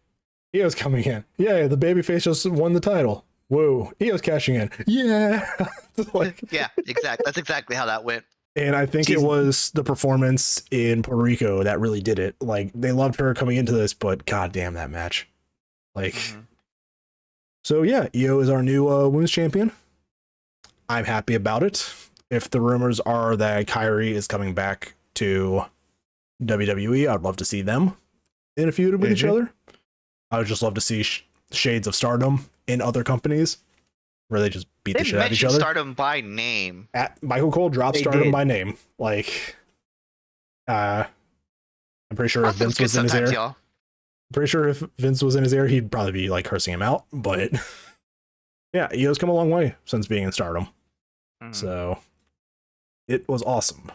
Io's coming in. Yeah, the babyface just won the title. Whoa, Io's cashing in. Yeah. Like, yeah, exactly. That's exactly how that went. And I think it was the performance in Puerto Rico that really did it. Like, they loved her coming into this, but goddamn that match. Like, So yeah, Io is our new women's champion. I'm happy about it. If the rumors are that Kyrie is coming back to WWE, I'd love to see them in a feud with each other. I would just love to see shades of Stardom in other companies where they just beat the shit out of each other. Stardom by name. Michael Cole dropped Stardom by name. Like, I'm pretty sure if Vince was in his ear, he'd probably be like cursing him out. But yeah, Io's come a long way since being in Stardom. So it was awesome.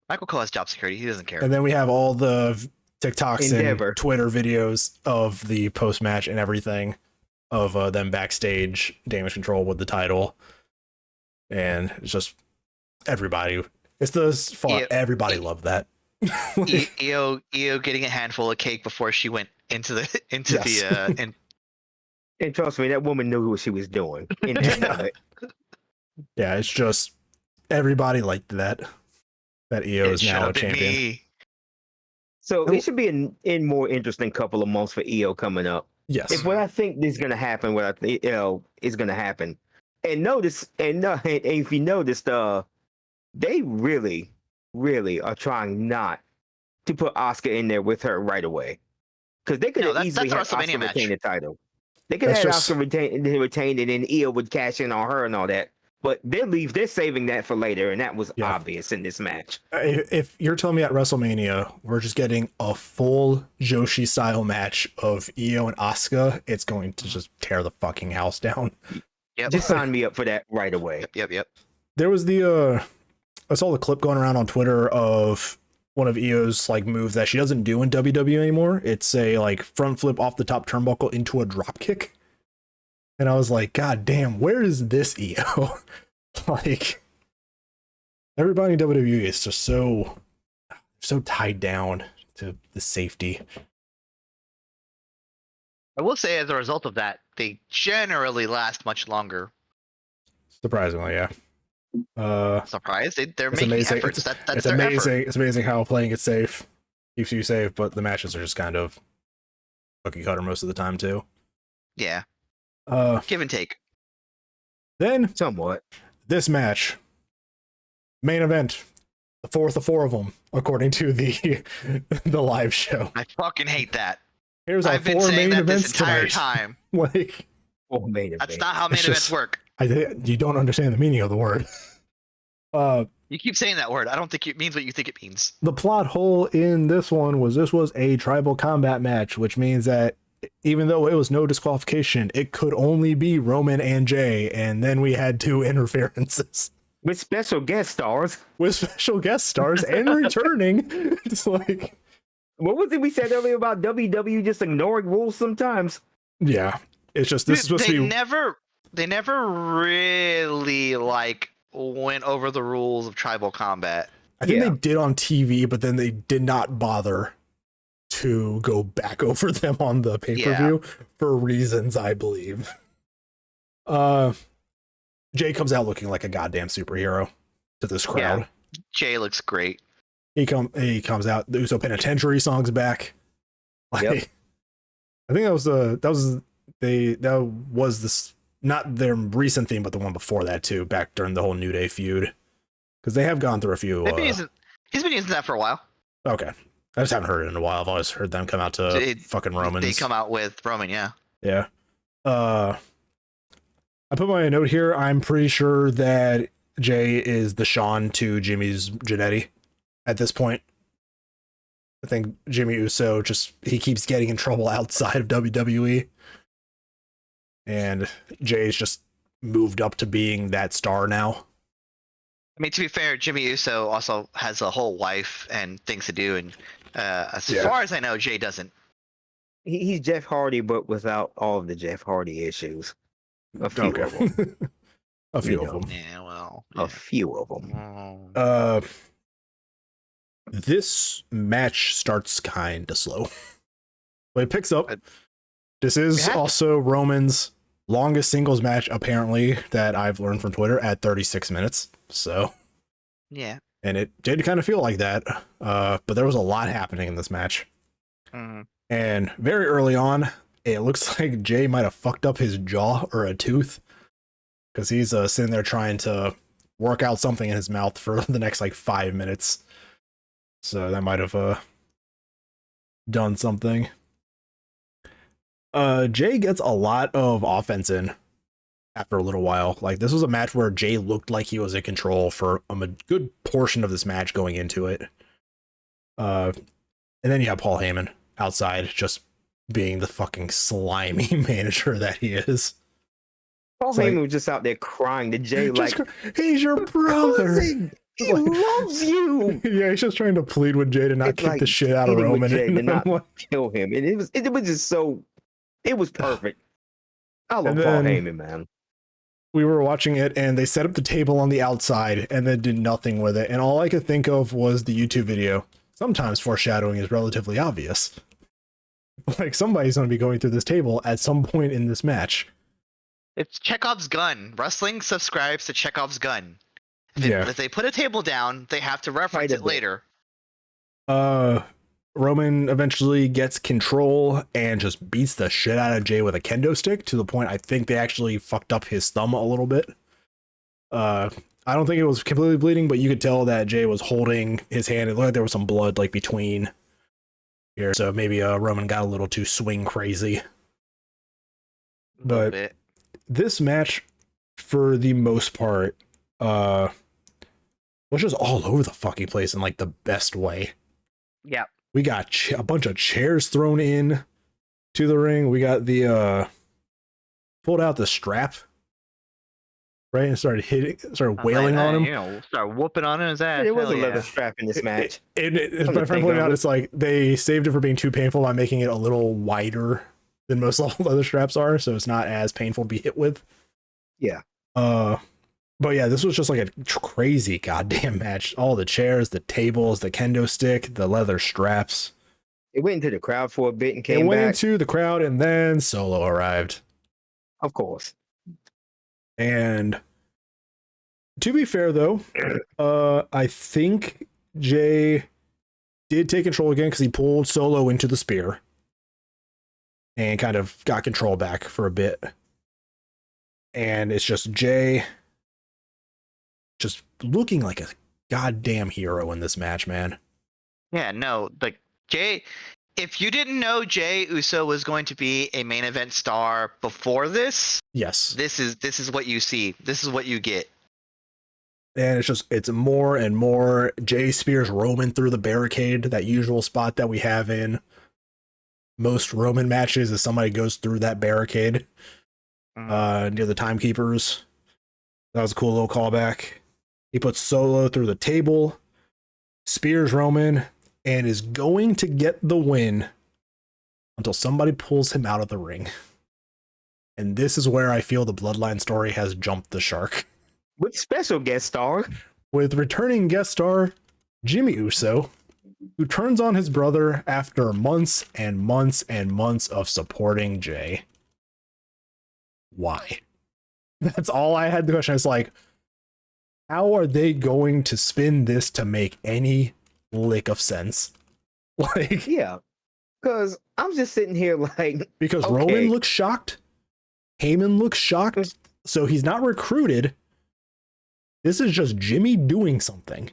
Michael Cole has job security. He doesn't care. And then we have all the TikToks and Twitter videos of the post-match and everything of them backstage, Damage Control with the title. And it's just everybody. It's the far everybody loved that. Io getting a handful of cake before she went into the and And trust me, that woman knew what she was doing. In that moment. Yeah, it's just everybody liked that. That Io is now a champion. Me. So it should be in more interesting couple of months for Io coming up. Yes. If what I think is going to happen, what I think is going to happen, and notice, and if you noticed, they really are trying not to put Asuka in there with her right away, because they could have easily had Asuka retain the title. They could have Asuka retained it, and Io would cash in on her and all that. But they're saving that for later, and that was obvious in this match. If you're telling me at WrestleMania we're just getting a full Joshi style match of Io and Asuka, it's going to just tear the fucking house down. Yep. Just sign me up for that right away. Yep. There was I saw the clip going around on Twitter of one of Io's like moves that she doesn't do in WWE anymore. It's a like front flip off the top turnbuckle into a drop kick. And I was like, God damn, where is this Io? Like, everybody in WWE is just so tied down to the safety. I will say, as a result of that, they generally last much longer. Surprisingly, yeah. Surprised? They're making amazing. efforts. That's it's their amazing. effort. It's amazing how playing it safe keeps you safe, but the matches are just kind of cookie cutter most of the time too. Yeah. Give and take. Then somewhat. This match, main event, the fourth of four of them, according to the live show. I fucking hate that. Here's our I've been four saying main that events this entire tonight. time. Like, that's not how main events work. You don't understand the meaning of the word. You keep saying that word. I don't think it means what you think it means. The plot hole in this one was a tribal combat match, which means that even though it was no disqualification, it could only be Roman and Jay, and then we had two interferences. With special guest stars. And returning. It's like... What was it we said earlier about WWE just ignoring rules sometimes? Yeah. It's just, this is supposed to be... They never really, like, went over the rules of tribal combat. I think they did on TV, but then they did not bother to go back over them on the pay-per-view for reasons, I believe. Jay comes out looking like a goddamn superhero to this crowd. Yeah. Jay looks great. He comes out. The Uso Penitentiary song's back. Like, I think that was this, not their recent theme, but the one before that too, back during the whole New Day feud, because they have gone through a few. He's been using that for a while. Okay. I just haven't heard it in a while. I've always heard them come out to fucking Romans. They come out with Roman, yeah. Yeah. I put my note here. I'm pretty sure that Jay is the Shawn to Jimmy's Jannetty at this point. I think Jimmy Uso he keeps getting in trouble outside of WWE. And Jay's just moved up to being that star now. I mean, to be fair, Jimmy Uso also has a whole wife and things to do, and as far as I know, Jay doesn't. He's Jeff Hardy, but without all of the Jeff Hardy issues. A few of them. A few of them. Yeah, well. A few of them. This match starts kind of slow, but it picks up. This is also Roman's longest singles match, apparently, that I've learned from Twitter, at 36 minutes. So, yeah. And it did kind of feel like that. But there was a lot happening in this match. Mm-hmm. And very early on, it looks like Jay might have fucked up his jaw or a tooth, because he's sitting there trying to work out something in his mouth for the next like 5 minutes. So that might have done something. Jay gets a lot of offense in after a little while. Like, this was a match where Jay looked like he was in control for a good portion of this match going into it. And then you have Paul Heyman outside, just being the fucking slimy manager that he is. Paul Heyman was just out there crying to Jay, like, he's your brother. He loves you. Yeah, he's just trying to plead with Jay to not kick the shit out of Roman. Jay to not kill him. And it was just so, it was perfect. I love Paul Heyman, man. We were watching it, and they set up the table on the outside and then did nothing with it. And all I could think of was the YouTube video. sometimes foreshadowing is relatively obvious. Like somebody's going to be going through this table at some point in this match. It's Chekhov's gun. Wrestling subscribes to Chekhov's gun. Yeah. If they put a table down, they have to reference it later. Roman eventually gets control and just beats the shit out of Jay with a kendo stick to the point I think they actually fucked up his thumb a little bit. I don't think it was completely bleeding, but you could tell that Jay was holding his hand. It looked like there was some blood like between here, so maybe Roman got a little too swing crazy. But this match, for the most part, was just all over the fucking place in like the best way. Yeah. We got a bunch of chairs thrown in to the ring. We got the pulled out the strap, right, and started wailing on him. You know, start whooping on his ass. There was a leather strap in this match. As my friend pointed out, it's like they saved it for being too painful by making it a little wider than most leather straps are, so it's not as painful to be hit with. Yeah. But yeah, this was just like a crazy goddamn match. All the chairs, the tables, the kendo stick, the leather straps. It went into the crowd for a bit and came back. It went into the crowd, and then Solo arrived. Of course. And to be fair, though, I think Jay did take control again because he pulled Solo into the spear and kind of got control back for a bit. And it's just Jay just looking like a goddamn hero in this match, man. Yeah, no, like Jay, if you didn't know Jay Uso was going to be a main event star before this, yes, this is what you see. This is what you get. And it's more and more. Jay spears Roman through the barricade, that usual spot that we have in most Roman matches is somebody goes through that barricade near the timekeepers. That was a cool little callback. He puts Solo through the table, spears Roman, and is going to get the win until somebody pulls him out of the ring. And this is where I feel the Bloodline story has jumped the shark. With special guest star. With returning guest star Jimmy Uso, who turns on his brother after months and months and months of supporting Jay. Why? That's all I had the question. It's like, how are they going to spin this to make any lick of sense? Like, yeah, because I'm just sitting here like, because okay. Roman looks shocked, Heyman looks shocked, so he's not recruited. This is just Jimmy doing something.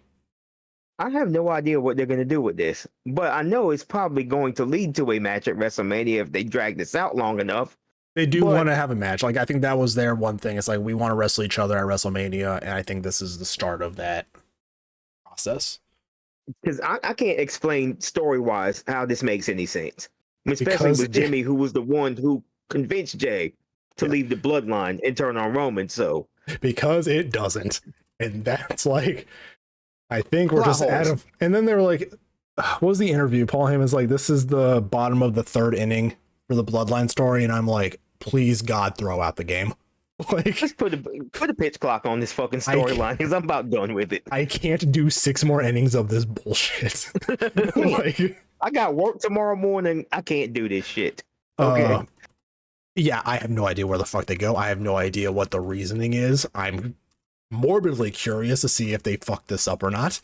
I have no idea what they're going to do with this, but I know it's probably going to lead to a match at WrestleMania if they drag this out long enough. They do want to have a match. Like, I think that was their one thing. It's like, we want to wrestle each other at WrestleMania, and I think this is the start of that process. Because I can't explain story-wise how this makes any sense. Especially with Jimmy, who was the one who convinced Jay to leave the bloodline and turn on Roman, so... Because it doesn't. And that's like... I think we're just at him. And then they were like, what was the interview? Paul Heyman's like, this is the bottom of the third inning for the Bloodline story. And I'm like, please God, throw out the game. Like, just put a pitch clock on this fucking storyline because I'm about done with it. I can't do 6 more innings of this bullshit. Like, I got work tomorrow morning. I can't do this shit. Okay. Yeah, I have no idea where the fuck they go. I have no idea what the reasoning is. I'm morbidly curious to see if they fuck this up or not.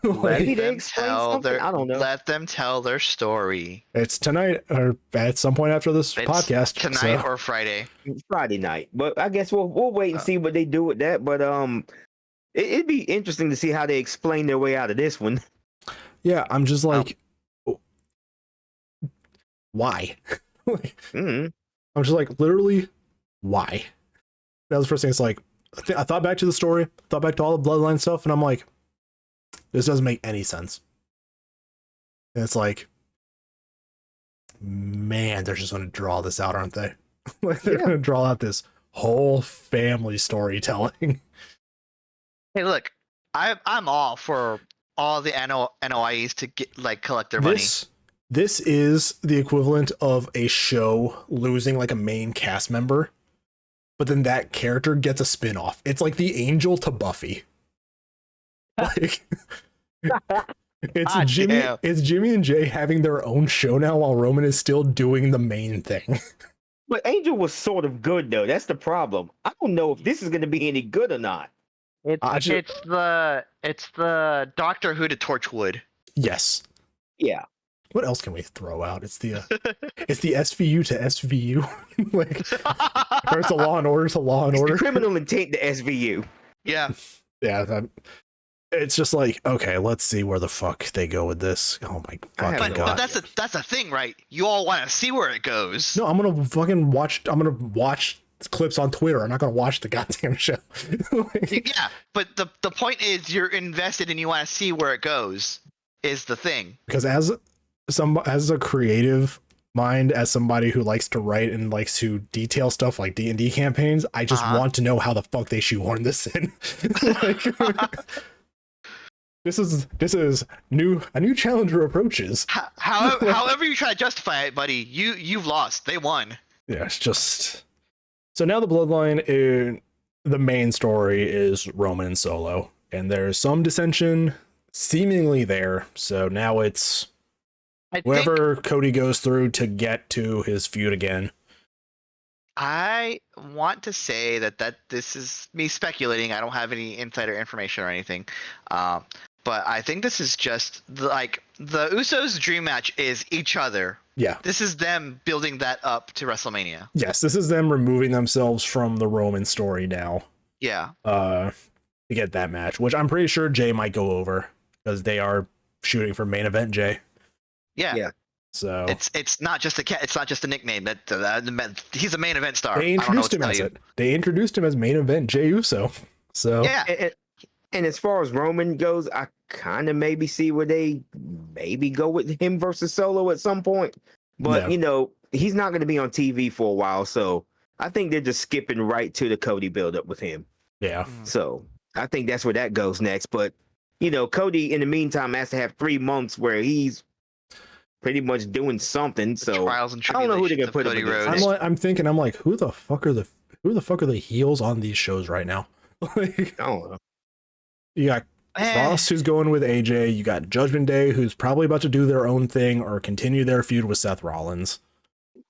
Maybe they explain something. I don't know. Let them tell their story. It's tonight or at some point after this podcast. Tonight or Friday. Friday night. But I guess we'll wait and see what they do with that. But it'd be interesting to see how they explain their way out of this one. Yeah, I'm just like, why? I'm just like, literally, why? That was the first thing. It's like, I thought back to the story, thought back to all the Bloodline stuff, and I'm like, this doesn't make any sense. And it's like, man, they're just going to draw this out, aren't they? Like, they're going to draw out this whole family storytelling. Hey, look, I'm all for all the NOIs to get collect their money. This is the equivalent of a show losing like a main cast member, but then that character gets a spin-off. It's like the Angel to Buffy. Like, It's Ah, Jimmy. damn. It's Jimmy and Jay having their own show now, while Roman is still doing the main thing. But Angel was sort of good though. That's the problem. I don't know if this is going to be any good or not. It's the Doctor Who to Torchwood. Yes. Yeah. What else can we throw out? It's the SVU to SVU, like, or it's a Law and Order to Law and It's Order. the criminal intent to SVU. Yeah. Yeah, it's just like, okay, let's see where the fuck they go with this. Oh my fucking But god! that's the thing, right? You all want to see where it goes. No, I'm gonna fucking watch. I'm gonna watch clips on Twitter. I'm not gonna watch the goddamn show. Like, Yeah, but the point is you're invested and you want to see where it goes. Is the thing. because as a creative mind, as somebody who likes to write and likes to detail stuff like D&D campaigns, I just want to know how the fuck they shoehorn this in. Like, this is a new challenger approaches. However you try to justify it, buddy, you've lost. They won. Yeah, it's just so now the bloodline. The main story is Roman and Solo, and there's some dissension seemingly there. So now it's whoever Cody goes through to get to his feud again. I want to say that this is me speculating. I don't have any insider information or anything. But I think this is just the Usos' dream match is each other. Yeah. This is them building that up to WrestleMania. Yes, this is them removing themselves from the Roman story now. Yeah. To get that match, which I'm pretty sure Jay might go over because they are shooting for main event Jay. Yeah. Yeah. So it's not just a nickname. That he's a main event star. they introduced him as it. They introduced him as main event Jey Uso. So yeah. And as far as Roman goes, I kind of maybe see where they maybe go with him versus Solo at some point. But, he's not going to be on TV for a while. So I think they're just skipping right to the Cody buildup with him. yeah. So I think that's where that goes next. But, Cody, in the meantime, has to have 3 months where he's pretty much doing something. So Trials and I don't know who they're going to put Cody him against. Rhodes. I'm like, who the fuck are the heels on these shows right now? Like, I don't know. you got Ross, who's going with AJ. You got Judgment Day, who's probably about to do their own thing or continue their feud with Seth Rollins.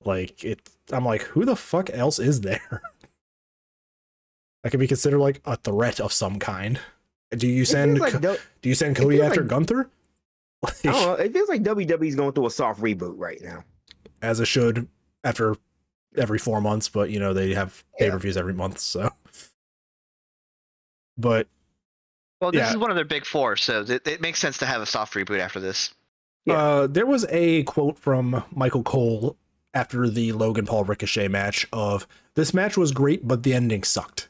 Like, I'm like, who the fuck else is there? That could be considered like a threat of some kind. Do you send Cody after Gunther? I don't know. It feels like WWE's going through a soft reboot right now. As it should after every 4 months, but they have pay-per-views every month, so. But well, this is one of their big four, so it makes sense to have a soft reboot after this. There was a quote from Michael Cole after the Logan Paul Ricochet match of, "This match was great, but the ending sucked."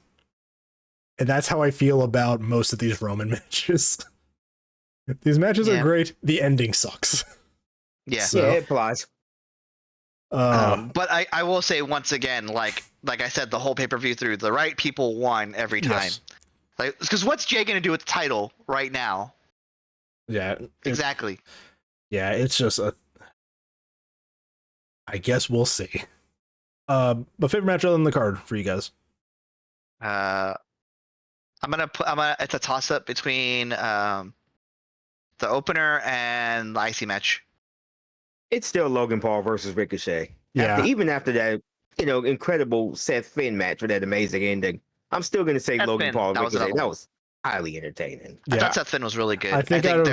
And that's how I feel about most of these Roman matches. These matches are great, the ending sucks. Yeah. So, yeah, it applies. But I will say once again, like I said, the whole pay-per-view through, the right people won every time. Yes. Like, because what's Jay gonna do with the title right now? Yeah. Exactly. Yeah, it's just I guess we'll see. But favorite match other than the card for you guys? It's a toss-up between the opener and the IC match. It's still Logan Paul versus Ricochet. Yeah. Even after that, incredible Seth Finn match with that amazing ending, I'm still going to say Logan Paul and Ricochet. That was highly entertaining. I thought Seth Finn was really good. I think they're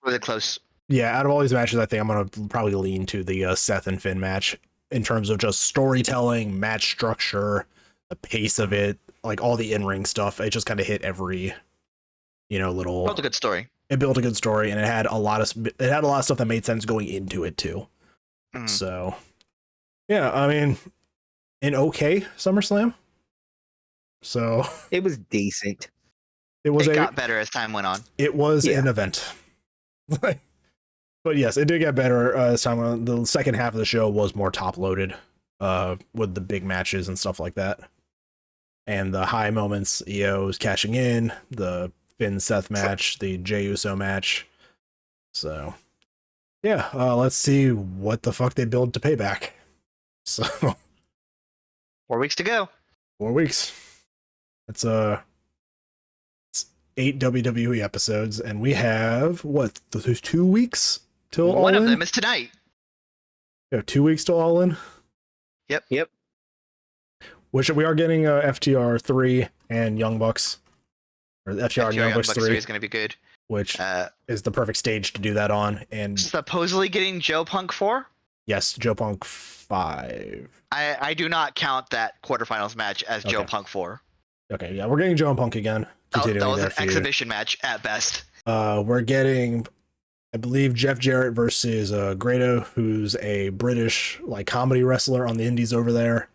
really close. Yeah, out of all these matches, I think I'm going to probably lean to the Seth and Finn match in terms of just storytelling, match structure, the pace of it, like all the in-ring stuff. It just kind of hit every, little. Built a good story. It built a good story, and it had a lot of stuff that made sense going into it too. Mm. So, yeah, I mean, an okay SummerSlam. So it was decent. It got better as time went on. It was an event. But yes, it did get better as time went on. The second half of the show was more top loaded with the big matches and stuff like that. And the high moments, EO's cashing in, the Finn Seth match, the Jey Uso match. So yeah, let's see what the fuck they build to Payback. So 4 weeks to go. 4 weeks. It's 8 WWE episodes, and we have those 2 weeks till All In? One of them is tonight. We have 2 weeks till All In. Yep. Which we are getting FTR 3 and Young Bucks, or the FTR and Young Bucks 3 is going to be good. Which is the perfect stage to do that on. And supposedly getting Joe Punk 4. Yes, Joe Punk 5. I do not count that quarterfinals match as Joe Punk 4. Okay, yeah, we're getting Joe and Punk again. That was an exhibition match at best. We're getting, I believe, Jeff Jarrett versus Grado, who's a British like comedy wrestler on the indies over there.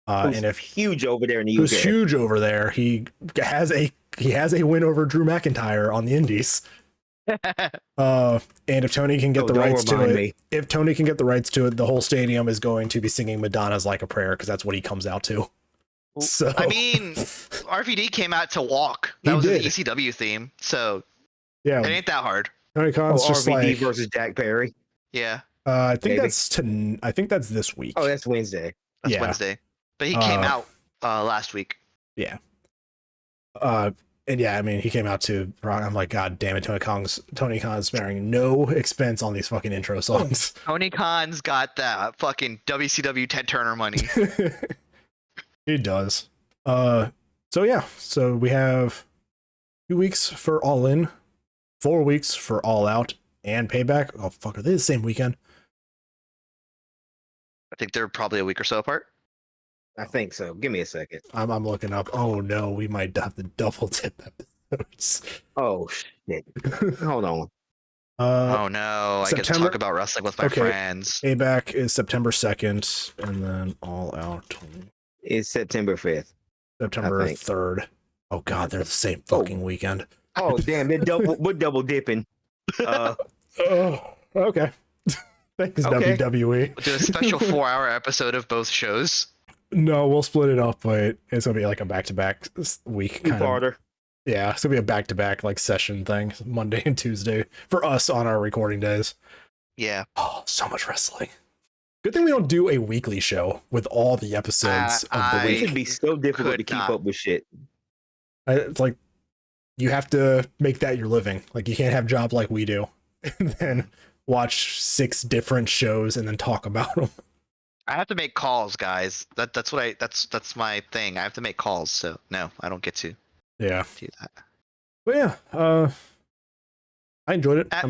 And if huge over there in the UK. Who's huge over there. He has a win over Drew McIntyre on the indies. And if Tony can get the rights to it, the whole stadium is going to be singing Madonna's Like a Prayer, because that's what he comes out to. So I mean, RVD came out to Walk. That was the ECW theme. So yeah, it ain't that hard. Tony Khan's just RVD like versus Jack Perry. Yeah. I think that's this week. Oh, that's Wednesday. That's Wednesday. But he came out last week. Yeah. And yeah, I mean, he came out to. I'm like, God damn it, Tony Khan's sparing no expense on these fucking intro songs. Tony Khan's got that fucking WCW Ted Turner money. He does. So yeah, so we have 2 weeks for All In, 4 weeks for All Out and Payback. Oh fuck, are they the same weekend? I think they're probably a week or so apart. I think so. Give me a second. I'm looking up. Oh no, we might have to double dip episodes. Oh shit. Hold on. Oh no, I get to talk about wrestling with my friends. Payback is September 2nd, and then All Out is September 5th. September 3rd. Oh god, they're the same fucking weekend. Oh damn, we're double dipping. Okay. Thanks, WWE. We'll do a special 4-hour episode of both shows. No, we'll split it up, but it's gonna be like a back-to-back week kind of. Yeah, it's gonna be a back-to-back like session thing, Monday and Tuesday for us on our recording days. Yeah. Oh, so much wrestling. Good thing we don't do a weekly show with all the episodes of the week. It'd be so difficult to keep up with shit. It's like you have to make that your living. Like you can't have a job like we do, and then watch 6 different shows and then talk about them. I have to make calls, guys. That's my thing. I have to make calls. So no, I don't get to. Yeah. Do that. But yeah, I enjoyed it. I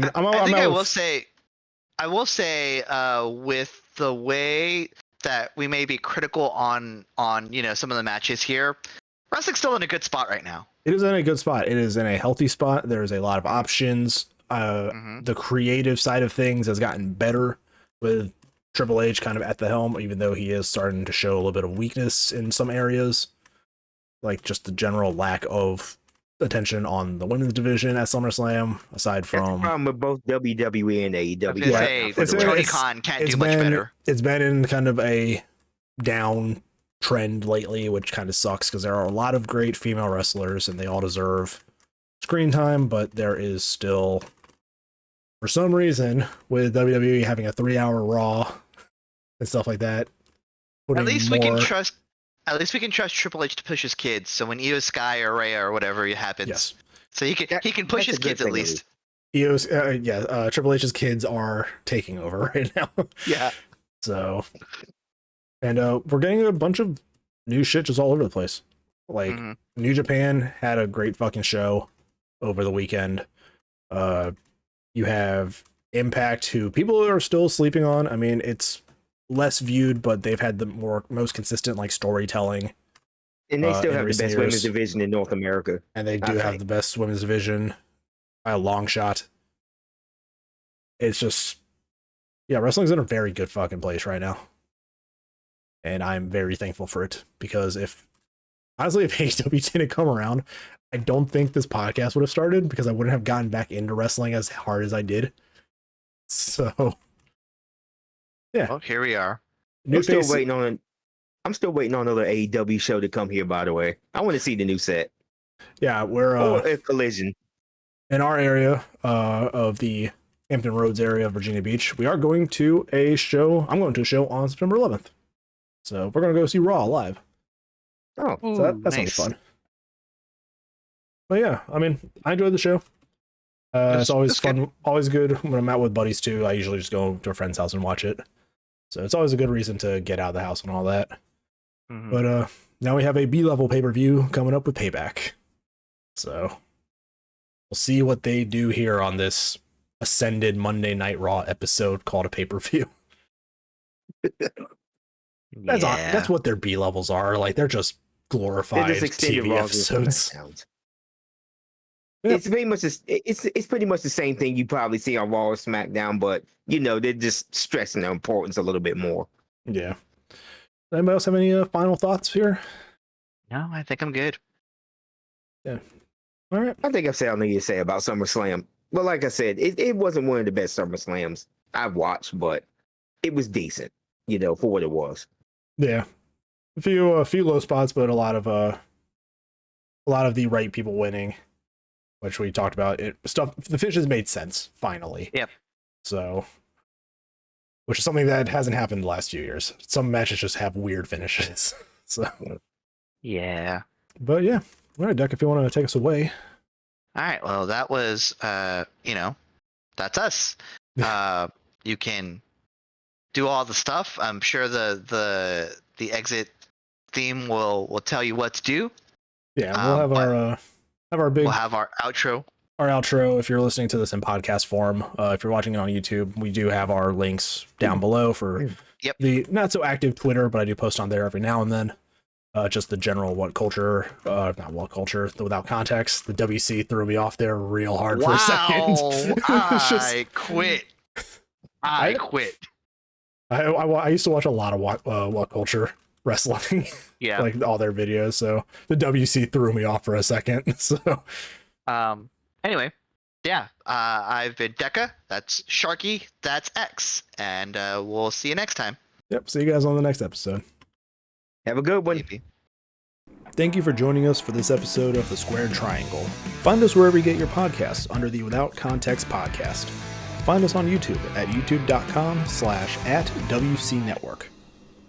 will say, with the way that we may be critical on some of the matches here, wrestling's still in a good spot right now. It is in a good spot. It is in a healthy spot. There's a lot of options. The creative side of things has gotten better with Triple H kind of at the helm, even though he is starting to show a little bit of weakness in some areas, like just the general lack of attention on the women's division at SummerSlam, aside from... That's the problem with both WWE and AEW. Tony Khan can't do much better. It's been in kind of a down trend lately, which kind of sucks because there are a lot of great female wrestlers and they all deserve screen time, but there is still... For some reason, with WWE having a 3-hour Raw and stuff like that, at least we can trust Triple H to push his kids. So when Io Sky or Rhea or whatever happens, so he can push his kids at least. Triple H's kids are taking over right now. Yeah. So, and we're getting a bunch of new shit just all over the place. Like New Japan had a great fucking show over the weekend. You have Impact, who people are still sleeping on. I mean, it's less viewed, but they've had the most consistent like storytelling. And they still have the best women's division in North America. And they do have the best women's division by a long shot. It's just, yeah, wrestling's in a very good fucking place right now. And I'm very thankful for it, because if AEW didn't come around, I don't think this podcast would have started, because I wouldn't have gotten back into wrestling as hard as I did. So, yeah. Well, here we are. I'm still waiting on another AEW show to come here, by the way. I want to see the new set. Yeah, we're a Collision. In our area of the Hampton Roads area of Virginia Beach, we are going to a show. I'm going to a show on September 11th. So we're going to go see Raw live. Oh, so that's nice. going to be fun. But yeah, I mean, I enjoyed the show. It's always fun, good. always good when I'm out with buddies too. I usually just go to a friend's house and watch it. So it's always a good reason to get out of the house and all that. Mhm. But now we have a B-level pay-per-view coming up with Payback. So we'll see what they do here on this Ascended Monday Night Raw episode called a pay-per-view. That's what their B-levels are. Like, they're just glorified TV episodes. Yeah. It's pretty much the same thing you probably see on Raw or SmackDown, but they're just stressing the importance a little bit more. Yeah. Anybody else have any final thoughts here? No, I think I'm good. Yeah. All right. I think I've said all I need to say about SummerSlam. But like I said, it wasn't one of the best SummerSlams I've watched, but it was decent, for what it was. Yeah. A few low spots, but a lot of the right people winning, which we talked about. The finishes made sense finally. Yep. So, which is something that hasn't happened in the last few years. Some matches just have weird finishes. So, yeah. But yeah, all right, Deck, if you want to take us away. All right. Well, that was that's us. You can do all the stuff. I'm sure the exit theme will tell you what to do. Yeah, we'll have our outro. Our outro, if you're listening to this in podcast form. If you're watching it on YouTube, we do have our links down below for the not so active Twitter, but I do post on there every now and then. Just the general not what culture, the without context. The WC threw me off there real hard for a second. I quit. I quit. I used to watch a lot of what culture wrestling. Yeah. Like all their videos. So the WC threw me off for a second. So anyway, yeah. I've been Deca. That's Sharky. That's X. And we'll see you next time. Yep. See you guys on the next episode. Have a good one. Maybe. Thank you for joining us for this episode of The Squared Triangle. Find us wherever you get your podcasts under the Without Context podcast. Find us on YouTube at youtube.com/@WC Network.